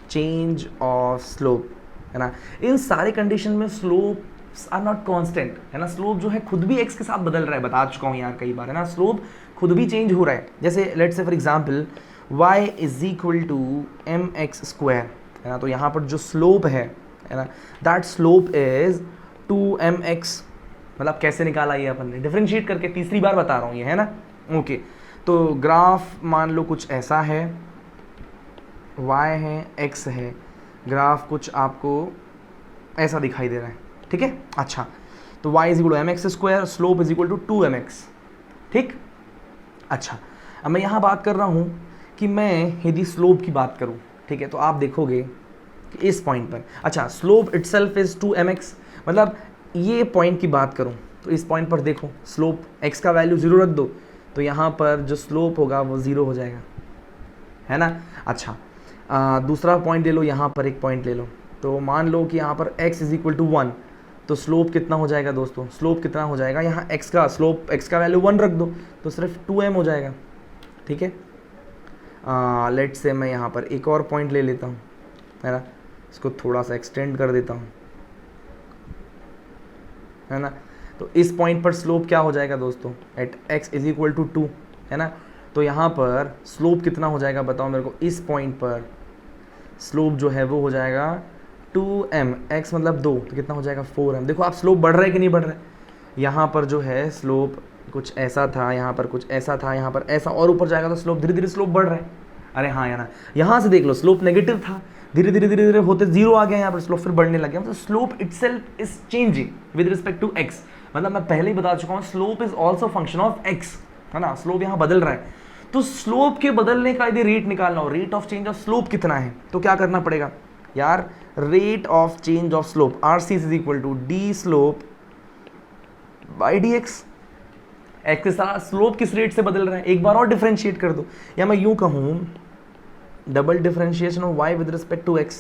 change of slope, है ना? इन सारे कंडीशन में स्लोप आर नॉट कांस्टेंट, है ना? स्लोप जो है खुद भी x के साथ बदल रहा है, बता चुका हूँ यार कई बार, है ना? स्लोप खुद भी चेंज हो रहा है। जैसे let's say for example y is equal to mx square, है ना, तो यहाँ पर जो स्लोप है ना, दैट स्लोप इज 2mx। मतलब कैसे निकाला ये अपन ने, डिफरेंशिएट करके, तीसरी बार बता रहा हूँ ये, है ना। ओके, तो ग्राफ मान लो कुछ ऐसा है, y है, x है, ग्राफ कुछ आपको ऐसा दिखाई दे रहा है, ठीक है। अच्छा, तो y is equal to mx square, slope is equal to 2mx, ठीक। अच्छा, अब मैं यहाँ बात कर रहा हूँ कि मैं यदि स्लोप की बात करूँ, ठीक है, तो आप देखोगे कि इस पॉइंट पर, अच्छा, स्लोप इटसेल्फ इज 2mx, मतलब ये पॉइंट की बात करूँ तो इस पॉइंट पर देखो, स्लोप x का वैल्यू 0 रख दो तो यहाँ पर जो स्लोप होगा वो 0 हो जाएगा, है ना। अच्छा, दूसरा पॉइंट ले लो, यहाँ पर एक पॉइंट ले लो, तो मान लो कि यहाँ पर x इज इक्वल टू 1, तो स्लोप कितना हो जाएगा दोस्तों, स्लोप कितना हो जाएगा, यहाँ x का स्लोप, x का वैल्यू 1 रख दो तो सिर्फ 2m हो जाएगा, ठीक है। लेट्स से मैं यहाँ पर एक और पॉइंट ले लेता हूँ, है ना, इसको थोड़ा सा एक्सटेंड कर देता हूँ, है ना। तो इस पॉइंट पर स्लोप क्या हो जाएगा दोस्तों, at x is equal to 2, है ना। तो यहाँ पर स्लोप कितना हो जाएगा बताओ मेरे को, इस पॉइंट पर स्लोप जो है वो हो जाएगा 2m, x मतलब 2, तो कितना हो जाएगा 4m। देखो आप स्लोप बढ़ रहा है कि नहीं बढ़ रहा है, यहाँ पर जो है स्लोप कुछ ऐसा था, यहाँ पर कुछ ऐसा था, यहाँ पर ऐसा, और ऊपर जाएगा तो स्लोप धीरे धीरे स्लोप बढ़ रहा है। अरे हाँ या ना, यहाँ से देख लो, स्लोप नेगेटिव था, धीरे धीरे धीरे धीरे होते 0 आ गया, यहाँ पर स्लोप फिर बढ़ने लग गया। मतलब slope itself is changing with respect to x, मतलब मैं पहले ही बता चुका हूँ, slope is also function of x, है ना। स्लोप यहाँ बदल रहा है, तो स्लोप के बदलने का यदि रेट निकालना हो, rate of change of slope कितना है, तो क्या करना पड़ेगा यार, rate of change of slope RC is equal to d slope by D x. X के साथ स्लोप किस रेट से बदल रहा है, एक बार और डिफरेंशिएट कर दो, या मैं यूं कहूं double differentiation of y with respect to x,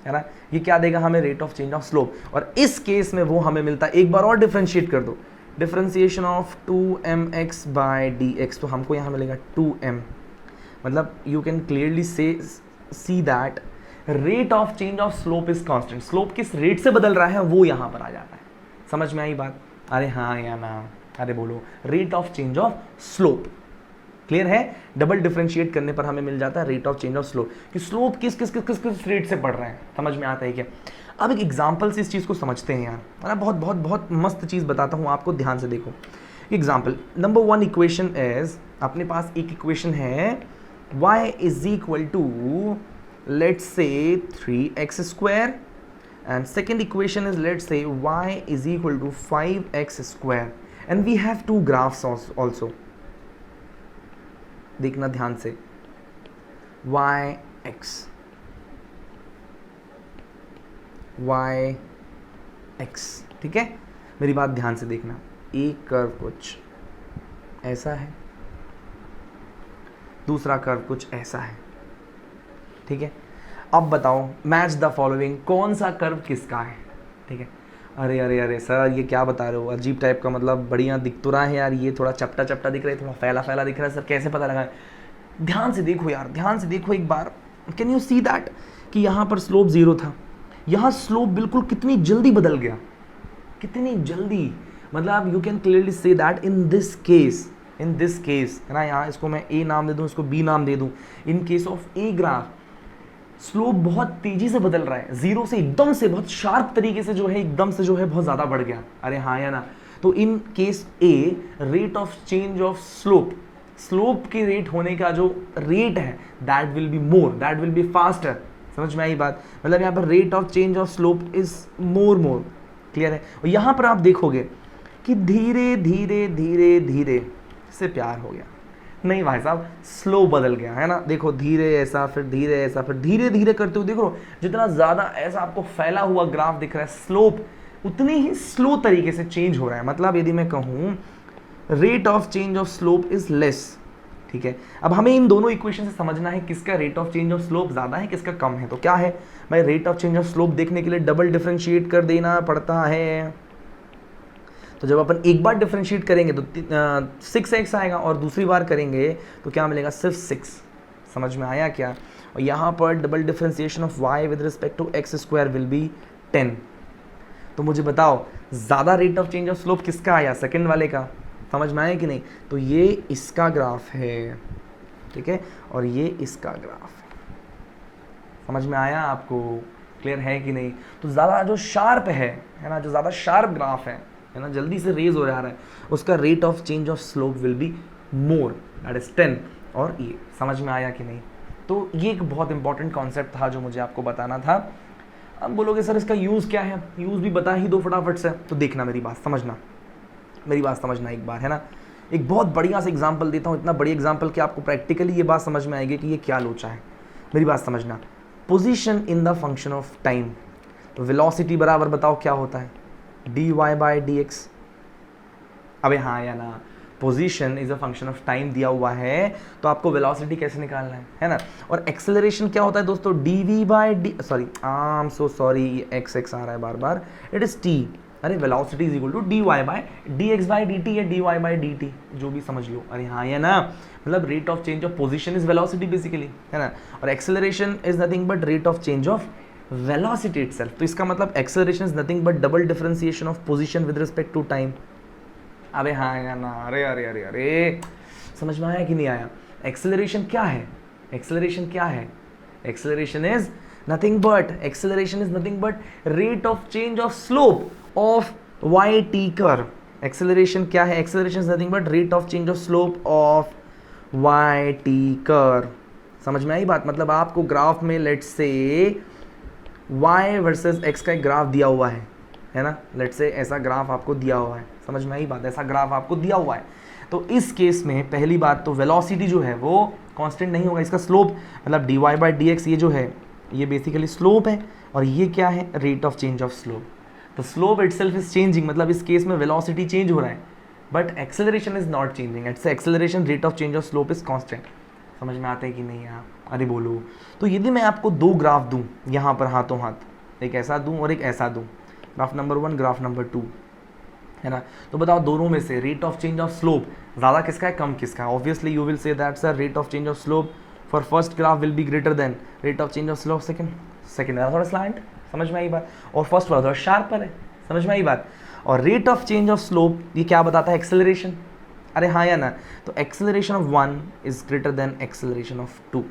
है ना। ये क्या देगा हमें, rate of change of slope, और इस केस में वो हमें मिलता है, एक बार और डिफरेंशिएट कर दो, differentiation of 2mx bye dx, तो हमको यहाँ मिलेगा 2m। मतलब you can clearly see that rate of change of slope is constant, slope किस रेट से बदल रहा है वो यहाँ पर आ जाता है। समझ में आई बात, अरे हाँ या ना, अरे बोलो, rate of change of slope, clear है। डबल डिफरेंशिएट करने पर हमें मिल जाता है rate of change of slope, कि स्लोप किस किस किस किस किस रेट से बढ़ रहा है, समझ में आता है क्या। अब एक एग्जांपल से इस चीज़ को समझते हैं यार, है ना। बहुत बहुत बहुत मस्त चीज़ बताता हूँ आपको, ध्यान से देखो। एग्जाम्पल नंबर 1 इक्वेशन इज, अपने पास एक इक्वेशन है, y is equal to let's say 3x square, and second equation is, let's say, y is equal to 5x square, and we have two graphs also. देखना ध्यान से, yx, ठीक है। मेरी बात ध्यान से देखना, एक कर्व कुछ ऐसा है, दूसरा कर्व कुछ ऐसा है, ठीक है। अब बताओ, मैच द फॉलोइंग, कौन सा कर्व किसका है, ठीक है। अरे अरे अरे सर ये क्या बता रहे हो, अजीब टाइप का, मतलब बढ़िया दिख तो रहा है यार, ये थोड़ा चपटा चपटा दिख रहा है, थोड़ा फैला फैला दिख रहा है, सर कैसे पता लगा। ध्यान से देखो यार, ध्यान से देखो एक बार, कैन यू सी दैट कि यहाँ पर स्लोप 0 था, यहाँ स्लोप बिल्कुल कितनी जल्दी बदल गया, कितनी जल्दी। मतलब you can clearly say that in this case, है ना, यहाँ इसको मैं A नाम दे दूँ, इसको B नाम दे दूँ, in case of a graph slope बहुत तेजी से बदल रहा है, 0 से एकदम से बहुत शार्प तरीके से जो है, एकदम से जो है बहुत ज़्यादा बढ़ गया। अरे हाँ या ना, तो in case A, rate of change of slope के रेट होने का जो रेट है, that will be more, that will be faster. समझ में आई बात, मतलब यहाँ पर rate of change of slope is more, clear है। और यहाँ पर आप देखोगे कि धीरे धीरे धीरे धीरे से प्यार हो गया, नहीं भाई साहब, स्लो बदल गया, है ना। देखो धीरे ऐसा, फिर धीरे ऐसा, फिर धीरे धीरे करते हुए देखो, जितना ज़्यादा ऐसा आपको फैला हुआ ग्राफ दिख रहा है, स्लोप उतनी ही स्लो तरीके से चेंज हो रहा है। मतलब यदि मैं कहूँ rate of change of slope is less, ठीक है। अब हमें इन दोनों इक्वेशन से समझना है किसका rate of change of slope ज़्यादा है, किसका कम है। तो क्या है भाई, rate of change of slope देखने के लिए डबल डिफरेंशिएट कर देना पड़ता है। तो जब अपन एक बार डिफरेंशिएट करेंगे तो 6x आएगा, और दूसरी बार करेंगे तो क्या मिलेगा, सिर्फ 6। समझ में आया क्या। और यहाँ पर double differentiation of y with respect to x square will be 10। तो मुझे बताओ ज़्यादा rate of change of slope किसका आया, सेकंड वाले का, समझ में आया कि नहीं? तो ये इसका ग्राफ है, ठीक है, और ये इसका ग्राफ है। समझ में आया आपको? क्लियर है कि नहीं? तो ज़्यादा जो शार्प है ना, जो ज़्यादा शार्प ग्राफ है ना, जल्दी से रेज हो जा रहा है, उसका rate of change of slope will be more, that is 10। और ये समझ में आया कि नहीं? तो ये एक बहुत इंपॉर्टेंट कॉन्सेप्ट था जो मुझे आपको बताना था। अब बोलोगे सर इसका यूज़ क्या है? यूज़ भी बता ही दो फटाफट से। तो देखना, मेरी बात समझना, मेरी बात समझना एक बार, है ना। एक बहुत बढ़िया सा एग्जाम्पल देता हूँ, इतना बड़ी एग्जाम्पल कि आपको प्रैक्टिकली ये बात समझ में आएगी कि ये क्या लोचा है। मेरी बात समझना, position in the function of time. तो वेलोसिटी बराबर बताओ क्या होता है? dy by D x. अबे हाँ या ना, position is a function of time दिया हुआ है, तो आपको वेलोसिटी कैसे निकालना है ना। और एक्सेलरेशन क्या होता है दोस्तों? dv by D, sorry I am so sorry, X X आ रहा है बार बार, इट इज t। अरे velocity is equal to dy by D X by D T या dy बाई डी टी, जो भी समझ लो। अरे हाँ या ना, मतलब rate of change of position is velocity basically, है ना। और acceleration is nothing but rate of change of velocity itself. तो इसका मतलब acceleration is nothing but double differentiation of position with respect to time. अबे हाँ या ना, अरे अरे अरे अरे, समझ में आया कि नहीं आया? एक्सेलरेशन क्या है? एक्सेलरेशन क्या है? Acceleration is nothing but rate of change of slope of y t curve. Acceleration क्या है? Acceleration is nothing but rate of change of slope of y t curve. समझ में आई बात? मतलब आपको ग्राफ में let's say y versus x का एक ग्राफ दिया हुआ है ना। लेट्स से ऐसा ग्राफ आपको दिया हुआ है, समझ में आई बात? ऐसा ग्राफ आपको दिया हुआ है, तो इस केस में पहली बात तो वेलोसिटी जो है वो कांस्टेंट नहीं होगा, इसका स्लोप मतलब dy बाई डी एक्स, ये जो है ये बेसिकली स्लोप है, और ये क्या है? Rate of change of slope. तो स्लोप इटसेल्फ इज चेंजिंग, मतलब इस केस में वेलोसिटी चेंज हो रहा है, but acceleration is not changing. It's acceleration rate of change of slope is constant. समझ में आता है कि नहीं यार? अरे बोलो। तो यदि मैं आपको दो ग्राफ दूं यहाँ पर हाथों हाथ, एक ऐसा दूं और एक ऐसा दूं, ग्राफ नंबर 1 ग्राफ नंबर 2, है ना, तो बताओ दोनों में से rate of change of slope ज़्यादा किसका है, कम किसका है? Obviously you will say that sir rate of change of slope for first graph will be greater than rate of change of slope second वाला थोड़ा स्लैंट, समझ में आई बात? और फर्स्ट वाला थोड़ा शार्पर है, समझ में आई बात? और rate of change of slope ये क्या बताता है? एक्सेलरेशन। अरे हाँ या ना? तो acceleration of 1 is greater than acceleration of 2।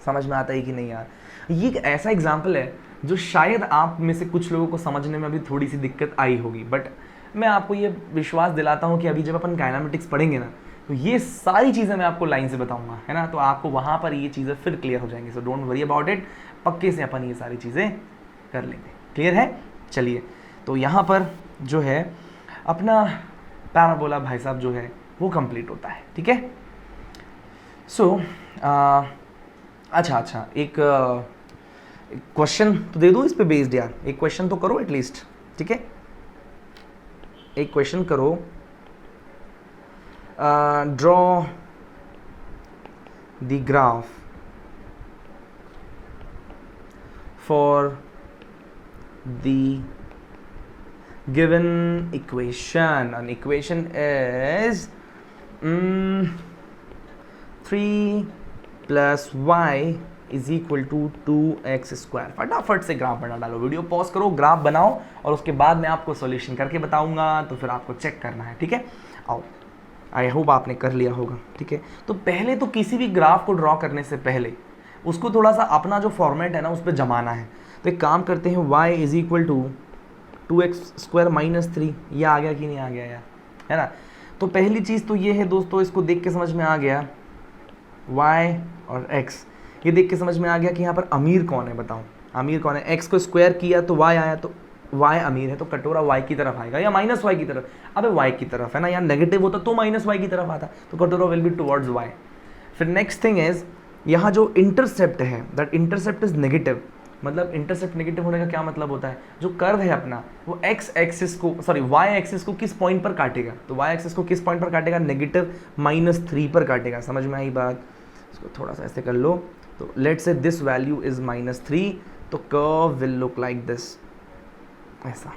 समझ में आता है कि नहीं यार? ये एक ऐसा एग्जाम्पल है जो शायद आप में से कुछ लोगों को समझने में अभी थोड़ी सी दिक्कत आई होगी, बट मैं आपको ये विश्वास दिलाता हूँ कि अभी जब अपन काइनेमेटिक्स पढ़ेंगे ना, तो ये सारी चीज़ें मैं आपको लाइन से बताऊंगा, है ना। तो आपको वहाँ पर ये चीज़ें फिर क्लियर हो जाएंगी, so don't worry about it. पक्के से अपन ये सारी चीज़ें कर लेंगे। क्लियर है? चलिए, तो यहाँ पर जो है अपना पैराबोला भाई साहब जो है वो कंप्लीट होता है, ठीक है। सो अच्छा एक क्वेश्चन तो दे दो इस पे बेस्ड यार, एक क्वेश्चन तो करो एटलीस्ट, ठीक है। एक क्वेश्चन करो, draw the graph for the given equation. An equation is 3 plus y is equal to 2x square। फटाफट से ग्राफ बना डालो, वीडियो पॉज करो, ग्राफ बनाओ, और उसके बाद मैं आपको सॉल्यूशन करके बताऊंगा, तो फिर आपको चेक करना है, ठीक है। आओ, आई होप आपने कर लिया होगा, ठीक है। तो पहले तो किसी भी ग्राफ को ड्रॉ करने से पहले उसको थोड़ा सा अपना जो फॉर्मेट है ना उस पर जमाना है। तो एक काम करते हैं, y is equal to 2x square minus 3, ये आ गया कि नहीं आ गया यार, है ना। तो पहली चीज़ तो ये है दोस्तों, इसको देख के समझ में आ गया y और x, ये देख के समझ में आ गया कि यहाँ पर अमीर कौन है, बताओ अमीर कौन है। x को स्क्वायर किया तो y आया, तो y अमीर है, तो कटोरा y की तरफ आएगा या माइनस y की तरफ? अबे y की तरफ, है ना। यहाँ नेगेटिव होता तो माइनस y की तरफ आता, तो कटोरा विल बी टुवर्ड्स y। फिर नेक्स्ट थिंग इज, यहाँ जो इंटरसेप्ट है दैट इंटरसेप्ट इज नेगेटिव। मतलब इंटरसेप्ट नेगेटिव होने का क्या मतलब होता है? जो कर्व है अपना वो x एक्सिस को, सॉरी y एक्सिस को किस पॉइंट पर काटेगा? तो y एक्सिस को किस पॉइंट पर काटेगा? नेगेटिव -3 पर काटेगा। समझ में आई बात? इसको थोड़ा सा ऐसे कर लो, तो let's say this value is -3, तो curve will look like this, ऐसा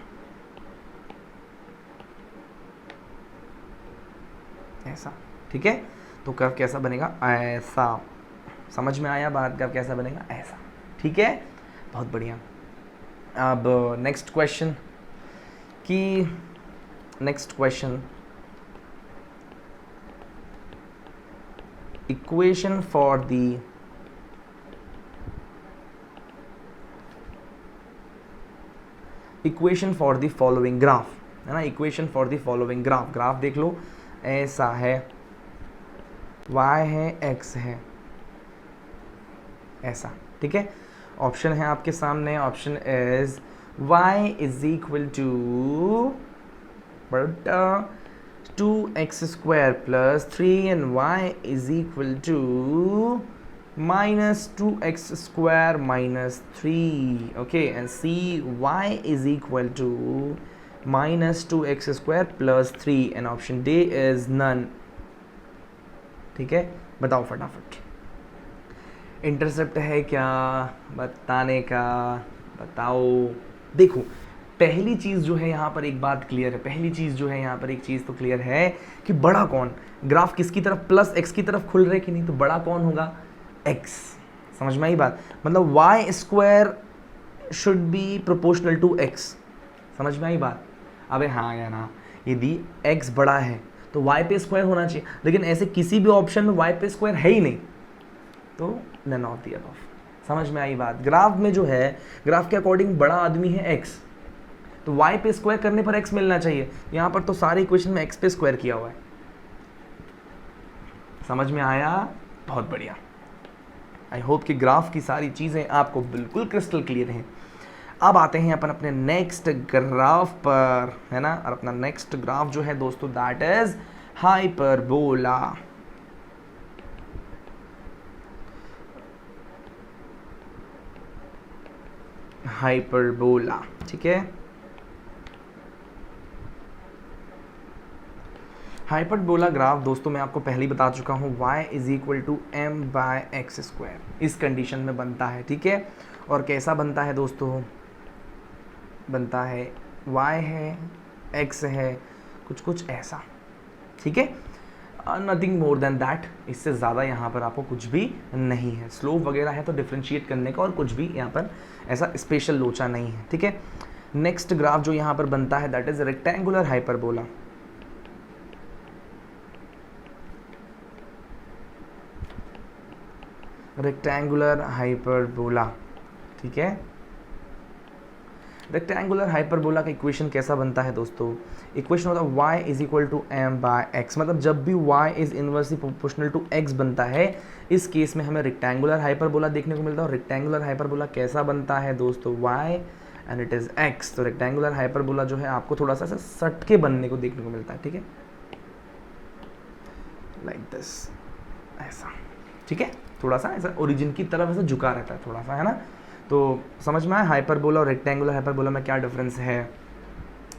ऐसा, ठीक है। तो कर्व कैसा बनेगा? ऐसा। समझ में आया बात? कर्व कैसा बनेगा? ऐसा, ठीक है। बहुत बढ़िया। अब next question equation for the equation for the following graph, है ना, equation for the following graph. Graph देख लो, ऐसा है, y है, x है, ऐसा, ठीक है। ऑप्शन है आपके सामने, option is y is equal to 2x² plus 3 and y is equal to -2x² minus 3, okay, and C, y is equal to -2x² plus 3 and option D is none, ठीक है। बताओ फटाफट, इंटरसेप्ट है क्या बताने का, बताओ। देखो पहली चीज़ जो है यहाँ पर एक बात क्लियर है, पहली चीज़ जो है यहाँ पर एक चीज़ तो क्लियर है कि बड़ा कौन, ग्राफ किसकी तरफ, प्लस x की तरफ खुल रहे कि नहीं, तो बड़ा कौन होगा, x। समझ में आई बात, मतलब y² should be proportional to x। समझ में आई बात। अबे हाँ या ना, यदि x बड़ा है तो y पे स्क्वायर होना चाहिए, लेकिन ऐसे किसी भी ऑप्शन में y पे स्क्वायर है ही नहीं, तो नन ऑफ द अबव। समझ में आई बात। ग्राफ में जो है, ग्राफ के अकॉर्डिंग बड़ा आदमी है x, तो y पे स्क्वायर करने पर x मिलना चाहिए। यहाँ पर तो सारे इक्वेशन में x पे स्क्वायर किया हुआ है। समझ में आया, बहुत बढ़िया। आई होप कि ग्राफ की सारी चीज़ें आपको बिल्कुल क्रिस्टल क्लियर हैं। अब आते हैं अपन अपने नेक्स्ट ग्राफ पर, है ना, और अपना नेक्स्ट ग्राफ जो है दोस्तों दैट इज हाइपरबोला। हाइपरबोला, ठीक है। हाइपरबोला ग्राफ दोस्तों मैं आपको पहले ही बता चुका हूँ, y is equal to m/x², इस कंडीशन में बनता है, ठीक है। और कैसा बनता है दोस्तों, बनता है y है, x है, कुछ ऐसा, ठीक है। नथिंग मोर देन दैट, इससे ज़्यादा यहाँ पर आपको कुछ भी नहीं है। स्लोप वगैरह है तो डिफ्रेंशिएट करने का, और कुछ भी यहाँ पर ऐसा स्पेशल लोचा नहीं है, ठीक है। नेक्स्ट ग्राफ जो यहाँ पर बनता है that is rectangular hyperbola. Rectangular hyperbola, ठीक है। रेक्टेंगुलर हाइपरबोला का इक्वेशन कैसा बनता है दोस्तों, इक्वेशन होता है y is equal to m/x, मतलब जब भी y is inversely proportional to x बनता है, इस केस में हमें रेक्टेंगुलर हाइपरबोला देखने को मिलता है। और रेक्टेंगुलर हाइपरबोला कैसा बनता है दोस्तों, y and it is x। तो रेक्टेंगुलर हाइपरबोला जो है आपको थोड़ा सा सट के बनने को देखने को मिलता है, ठीक है, लाइक दिस, ऐसा, ठीक है, थोड़ा सा ऐसा ओरिजिन की तरफ ऐसा झुका रहता है थोड़ा सा, है ना। तो समझ में आया हाइपरबोला और रेक्टेंगुलर हाइपरबोला में क्या डिफरेंस है।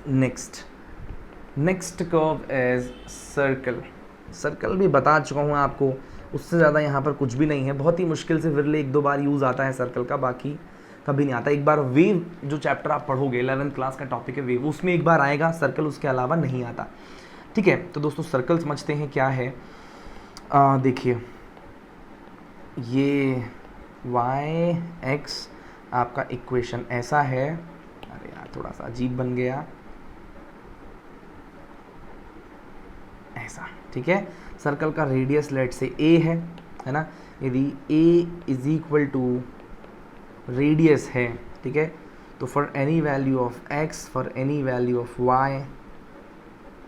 Next curve is circle. Circle भी बता चुका हूँ आपको, उससे ज़्यादा यहाँ पर कुछ भी नहीं है। बहुत ही मुश्किल से विरले एक दो बार यूज़ आता है सर्कल का, बाकी कभी नहीं आता। एक बार वेव जो चैप्टर आप पढ़ोगे 11th क्लास का टॉपिक है वेव, उसमें एक बार आएगा सर्कल, उसके अलावा नहीं आता, ठीक है। तो दोस्तों सर्कल समझते हैं क्या है। देखिए ये y(x) आपका इक्वेशन ऐसा है, अरे यार थोड़ा सा अजीब बन गया, ऐसा, ठीक है। सर्कल का रेडियस लेट से a है ना। यदि a is equal to radius है, ठीक है, तो for any value of x, for any value of y,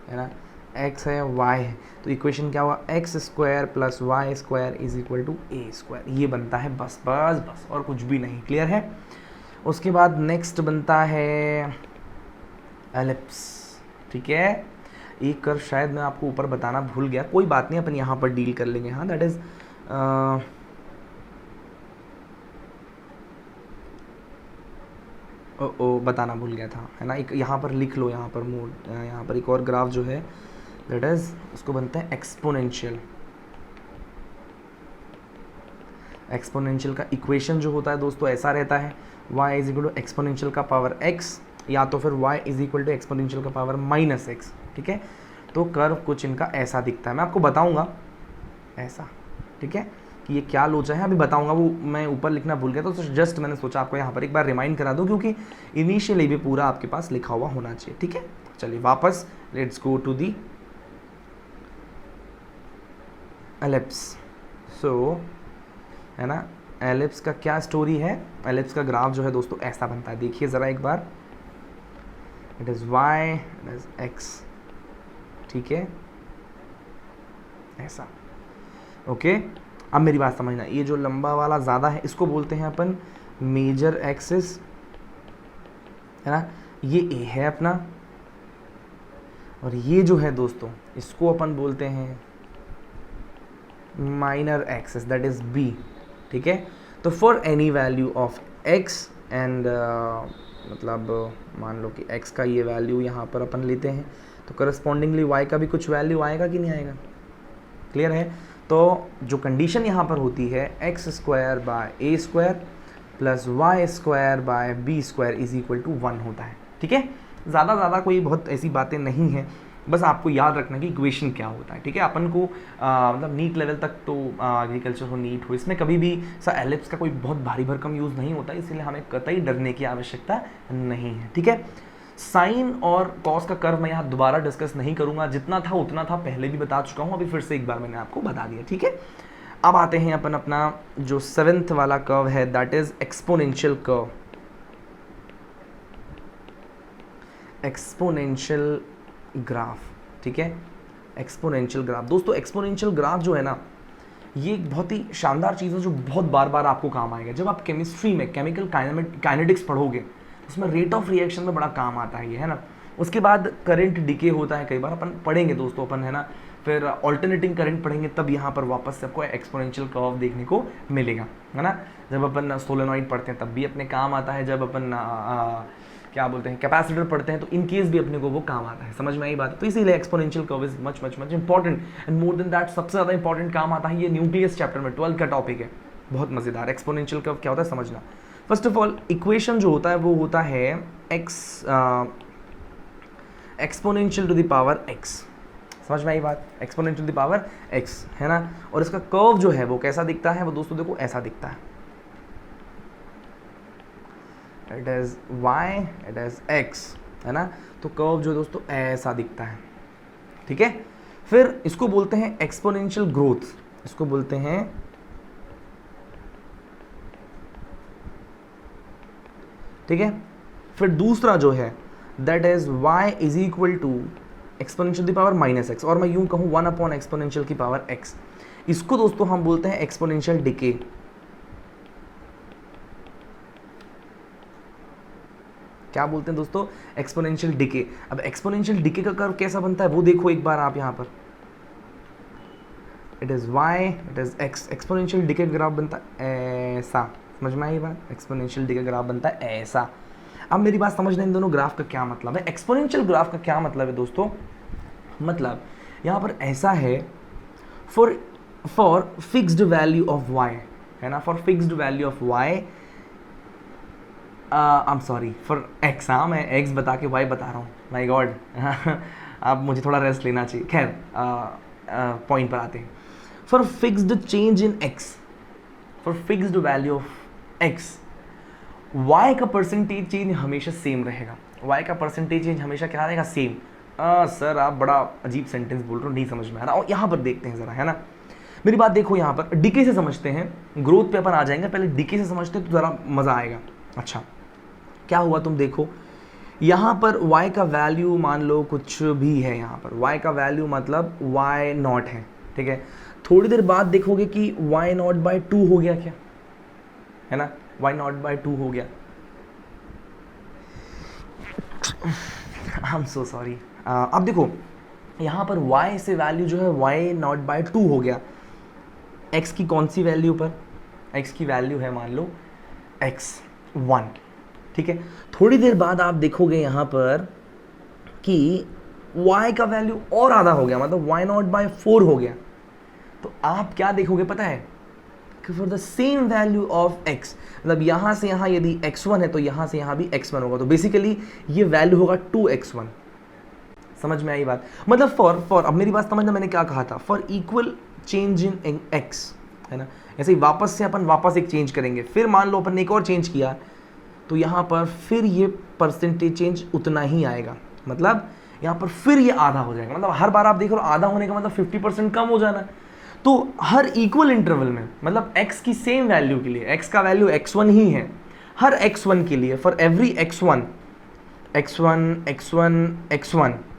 है ना, x है y है, तो इक्वेशन क्या हुआ, x² plus y² is equal to a²। ये बनता है, बस बस बस, और कुछ भी नहीं। क्लियर है। उसके बाद नेक्स्ट बनता है एलिप्स, ठीक है। एक कर्व शायद मैं आपको ऊपर बताना भूल गया, कोई बात नहीं, अपन यहाँ पर डील कर लेंगे। हाँ, दैट इज बताना भूल गया था, है ना। एक यहाँ पर लिख लो, यहाँ पर मोड, यहाँ पर एक और ग्राफ जो है दैट इज, उसको बनता है एक्सपोनेंशियल। एक्सपोनेंशियल का इक्वेशन जो होता है दोस्तों ऐसा रहता है, y is equal to exponential का पावर x, या तो फिर y is equal to exponential का पावर -x, ठीक है। तो कर्व कुछ इनका ऐसा दिखता है, मैं आपको बताऊंगा ऐसा, ठीक है, कि ये क्या लोचा है, अभी बताऊंगा, वो मैं ऊपर लिखना भूल गया, तो जस्ट मैंने सोचा आपको यहाँ पर एक बार रिमाइंड करा दूँ, क्योंकि इनिशियली भी पूरा आपके पास लिखा हुआ होना चाहिए, ठीक है। चलिए वापस let's go to the ellipse. So है ना, एलिप्स का क्या स्टोरी है, एलिप्स का ग्राफ जो है दोस्तों ऐसा बनता है, देखिए ज़रा एक बार, it is y, it is x, ठीक है, ऐसा, ओके। अब मेरी बात समझना, ये जो लंबा वाला ज़्यादा है इसको बोलते हैं अपन मेजर एक्सिस, है ना, ये a है अपना, और ये जो है दोस्तों इसको अपन बोलते हैं minor axis, that is b, ठीक है। तो for any value of x and मतलब मान लो कि x का ये वैल्यू यहाँ पर अपन लेते हैं, तो करस्पॉन्डिंगली y का भी कुछ वैल्यू आएगा कि नहीं आएगा, क्लियर है। तो जो कंडीशन यहाँ पर होती है x square by a square plus Y square by B square is equal to 1 होता है, ठीक है। ज़्यादा कोई बहुत ऐसी बातें नहीं हैं, बस आपको याद रखना कि इक्वेशन क्या होता है, ठीक है। अपन को मतलब नीट लेवल तक तो एग्रीकल्चर हो, नीट हो, इसमें कभी भी एलिप्स का कोई बहुत भारी भरकम यूज़ नहीं होता, इसलिए हमें कतई डरने की आवश्यकता नहीं है, ठीक है। साइन और कॉस का कर्व मैं यहाँ दोबारा डिस्कस नहीं करूँगा, जितना था उतना था, पहले भी बता चुका हूँ, अभी फिर से एक बार मैंने आपको बता दिया, ठीक है। अब आते हैं अपन अपना जो 7th वाला कर्व है, that is exponential curve, exponential graph, ठीक है, एक्सपोनेंशियल ग्राफ। दोस्तों एक्सपोनेंशियल ग्राफ जो है ना, ये एक बहुत ही शानदार चीज़ है जो बहुत बार बार आपको काम आएगा। जब आप केमिस्ट्री में केमिकल काइनेटिक्स पढ़ोगे, उसमें रेट ऑफ रिएक्शन में बड़ा काम आता है ये, है ना। उसके बाद करंट डिके होता है, कई बार अपन पढ़ेंगे दोस्तों अपन, है ना, फिर ऑल्टरनेटिंग करंट पढ़ेंगे, तब यहाँ पर वापस से आपको एक्सपोनेंशियल कर्व देखने को मिलेगा, है ना। जब अपन सोलेनॉइड पढ़ते हैं तब भी अपने काम आता है, जब अपन क्या बोलते हैं कैपेसिटर पढ़ते हैं तो इन केस भी अपने को वो काम आता है, समझ में आई बात। तो इसीलिए exponential curve is much much much important and more than that सबसे ज़्यादा इंपॉर्टेंट काम आता है, ये न्यूक्लियस चैप्टर में 12th का टॉपिक है, बहुत मज़ेदार। एक्सपोनेंशियल कर्व क्या होता है समझना। फर्स्ट ऑफ ऑल इक्वेशन जो होता है वो होता है exponential to the power x, समझ में आई बात, exponential to the power x, है ना। और इसका कर्व जो है वो कैसा दिखता है, वो दोस्तों देखो ऐसा दिखता है, it is y, it is x, है ना। तो कर्व जो दोस्तों ऐसा दिखता है, ठीक है। फिर इसको बोलते हैं एक्सपोनेंशियल ग्रोथ, इसको बोलते हैं ठीक है। फिर दूसरा जो है that is y is equal to exponential की पावर माइनस एक्स, और मैं यूं कहूं 1 अपॉन एक्सपोनेंशियल की पावर x। इसको दोस्तों हम बोलते हैं एक्सपोनेंशियल डिके, क्या बोलते हैं दोस्तों, एक्सपोनेंशियल डिके। अब एक्सपोनेंशियल डिके का कर्व कैसा बनता है वो देखो एक बार आप यहाँ पर, it is y, it is x, exponential decay graph बनता है ऐसा, समझ में आई बात, एक्सपोनेंशियल डिके ग्राफ बनता है ऐसा। अब मेरी बात समझना, इन दोनों ग्राफ का क्या मतलब है। एक्सपोनेंशियल ग्राफ का क्या मतलब है दोस्तों, मतलब यहाँ पर ऐसा है for fixed value of y, है ना, for fixed value of y, I am sorry for x, हाँ मैं x बता के y बता रहा हूँ, माय गॉड अब मुझे थोड़ा रेस्ट लेना चाहिए। खैर पॉइंट पर आते हैं। For fixed change in x, for fixed value of x, y का परसेंटेज चेंज हमेशा सेम रहेगा, y का परसेंटेज चेंज हमेशा क्या रहेगा, सेम। सर आप बड़ा अजीब सेंटेंस बोल रहे हो, नहीं समझ में आ रहा। और यहाँ पर देखते हैं ज़रा, है ना, मेरी बात देखो, यहाँ पर डिके से समझते हैं, ग्रोथ पे अपन आ जाएंगे, पहले डिके से समझते हैं तो ज़रा मज़ा आएगा। अच्छा क्या हुआ तुम देखो, यहाँ पर y का वैल्यू मान लो कुछ भी है, यहाँ पर y का वैल्यू मतलब y0 है, ठीक है। थोड़ी देर बाद देखोगे कि y0/2 हो गया, क्या है ना, y0/2 हो गया। आई एम सो सॉरी। अब देखो यहाँ पर y से वैल्यू जो है y0/2 हो गया, x की कौन सी वैल्यू पर, x की वैल्यू है मान लो x1, ठीक है। थोड़ी देर बाद आप देखोगे यहाँ पर कि y का वैल्यू और आधा हो गया, मतलब y0/4 हो गया। तो आप क्या देखोगे पता है, कि for the same value of x, मतलब यहाँ से यहाँ यदि x1 है तो यहाँ से यहाँ भी x1 होगा, तो बेसिकली ये वैल्यू होगा 2x1। समझ में आई बात, मतलब फॉर अब मेरी बात समझना, मैंने क्या कहा था, for equal change in x, है ना। ऐसे ही वापस से अपन वापस एक चेंज करेंगे, फिर मान लो अपन ने एक और चेंज किया, तो यहाँ पर फिर ये परसेंटेज चेंज उतना ही आएगा, मतलब यहाँ पर फिर ये आधा हो जाएगा। मतलब हर बार आप देख रहे हो आधा होने का मतलब 50% कम हो जाना। तो हर इक्वल इंटरवल में, मतलब x की सेम वैल्यू के लिए, x का वैल्यू x1 ही है, हर x1 के लिए, फॉर एवरी x1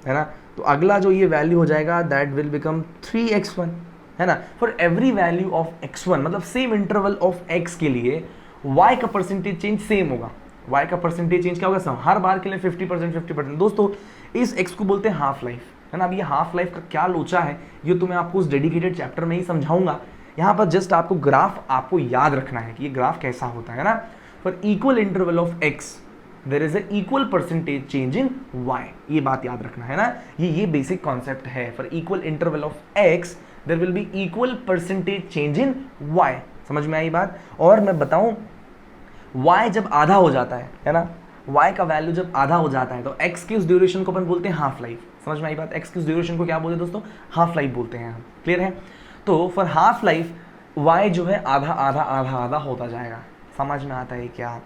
है ना, तो अगला जो ये वैल्यू हो जाएगा दैट विल बिकम 3x1 है ना, for every value of x1, मतलब सेम इंटरवल ऑफ x के लिए y का परसेंटेज चेंज सेम होगा। y का परसेंटेज चेंज क्या होगा, सम हर बार के लिए 50%। दोस्तों इस x को बोलते हैं हाफ लाइफ, है ना। अब ये हाफ लाइफ का क्या लोचा है ये तो मैं आपको उस डेडिकेटेड चैप्टर में ही समझाऊंगा। यहाँ पर जस्ट आपको ग्राफ आपको याद रखना है कि ये ग्राफ कैसा होता है ना। For equal interval of x there is a equal percentage change in y, ये बात याद रखना है ना, ये बेसिक कॉन्सेप्ट है। For equal interval of x there will be equal percentage change in y, समझ में आई बात। और मैं बताऊं y जब आधा हो जाता है ना, y का वैल्यू जब आधा हो जाता है तो x की उस ड्यूरेशन को अपन बोलते हैं हाफ लाइफ, समझ में आई बात। x की उस ड्यूरेशन को क्या बोलते हैं दोस्तों, हाफ लाइफ बोलते हैं हम, क्लियर है। तो फॉर हाफ लाइफ y जो है आधा आधा आधा आधा होता जाएगा, समझ में आता है क्या।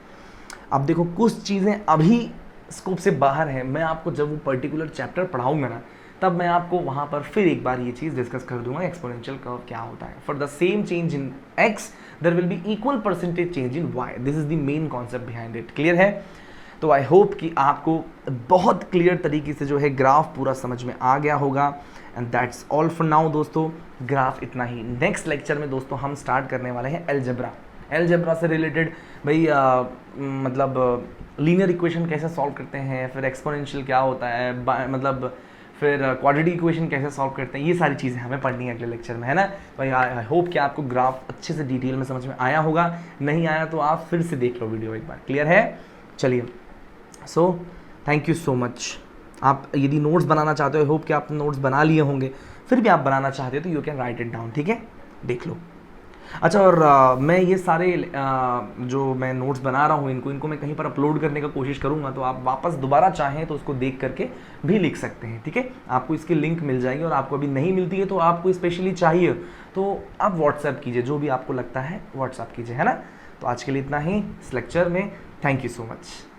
अब देखो कुछ चीज़ें अभी स्कोप से बाहर है, मैं आपको जब वो पर्टिकुलर चैप्टर पढ़ाऊंगा ना तब मैं आपको वहाँ पर फिर एक बार ये चीज़ डिस्कस कर दूंगा, एक्सपोनेंशियल कर्व क्या होता है। For the same change in x there will be equal percentage change in y, this is the main concept behind it, clear है। तो आई होप कि आपको बहुत क्लियर तरीके से जो है ग्राफ पूरा समझ में आ गया होगा। And that's all for now दोस्तों, ग्राफ इतना ही। नेक्स्ट लेक्चर में दोस्तों हम स्टार्ट करने वाले हैं एलजेब्रा से रिलेटेड, भाई मतलब लीनियर इक्वेशन कैसे सॉल्व करते हैं, फिर एक्सपोनेंशियल क्या होता है, मतलब फिर क्वाड्रेटिक इक्वेशन कैसे सॉल्व करते हैं, ये सारी चीज़ें हमें पढ़नी है अगले लेक्चर में, है ना। भाई आई होप कि आपको ग्राफ अच्छे से डिटेल में समझ में आया होगा, नहीं आया तो आप फिर से देख लो वीडियो एक बार, क्लियर है। चलिए so thank you so much. आप यदि नोट्स बनाना चाहते हो, आई होप कि आप नोट्स बना लिए होंगे, फिर भी आप बनाना चाहते हो तो you can write it down, ठीक है, देख लो। अच्छा, और मैं ये सारे जो मैं नोट्स बना रहा हूँ इनको मैं कहीं पर अपलोड करने का कोशिश करूँगा, तो आप वापस दोबारा चाहें तो उसको देख करके भी लिख सकते हैं, ठीक है। आपको इसकी लिंक मिल जाएगी, और आपको अभी नहीं मिलती है तो आपको स्पेशली चाहिए तो आप व्हाट्सएप कीजिए, जो भी आपको लगता है व्हाट्सएप कीजिए, है ना। तो आज के लिए इतना ही इस लेक्चर में, थैंक यू सो मच।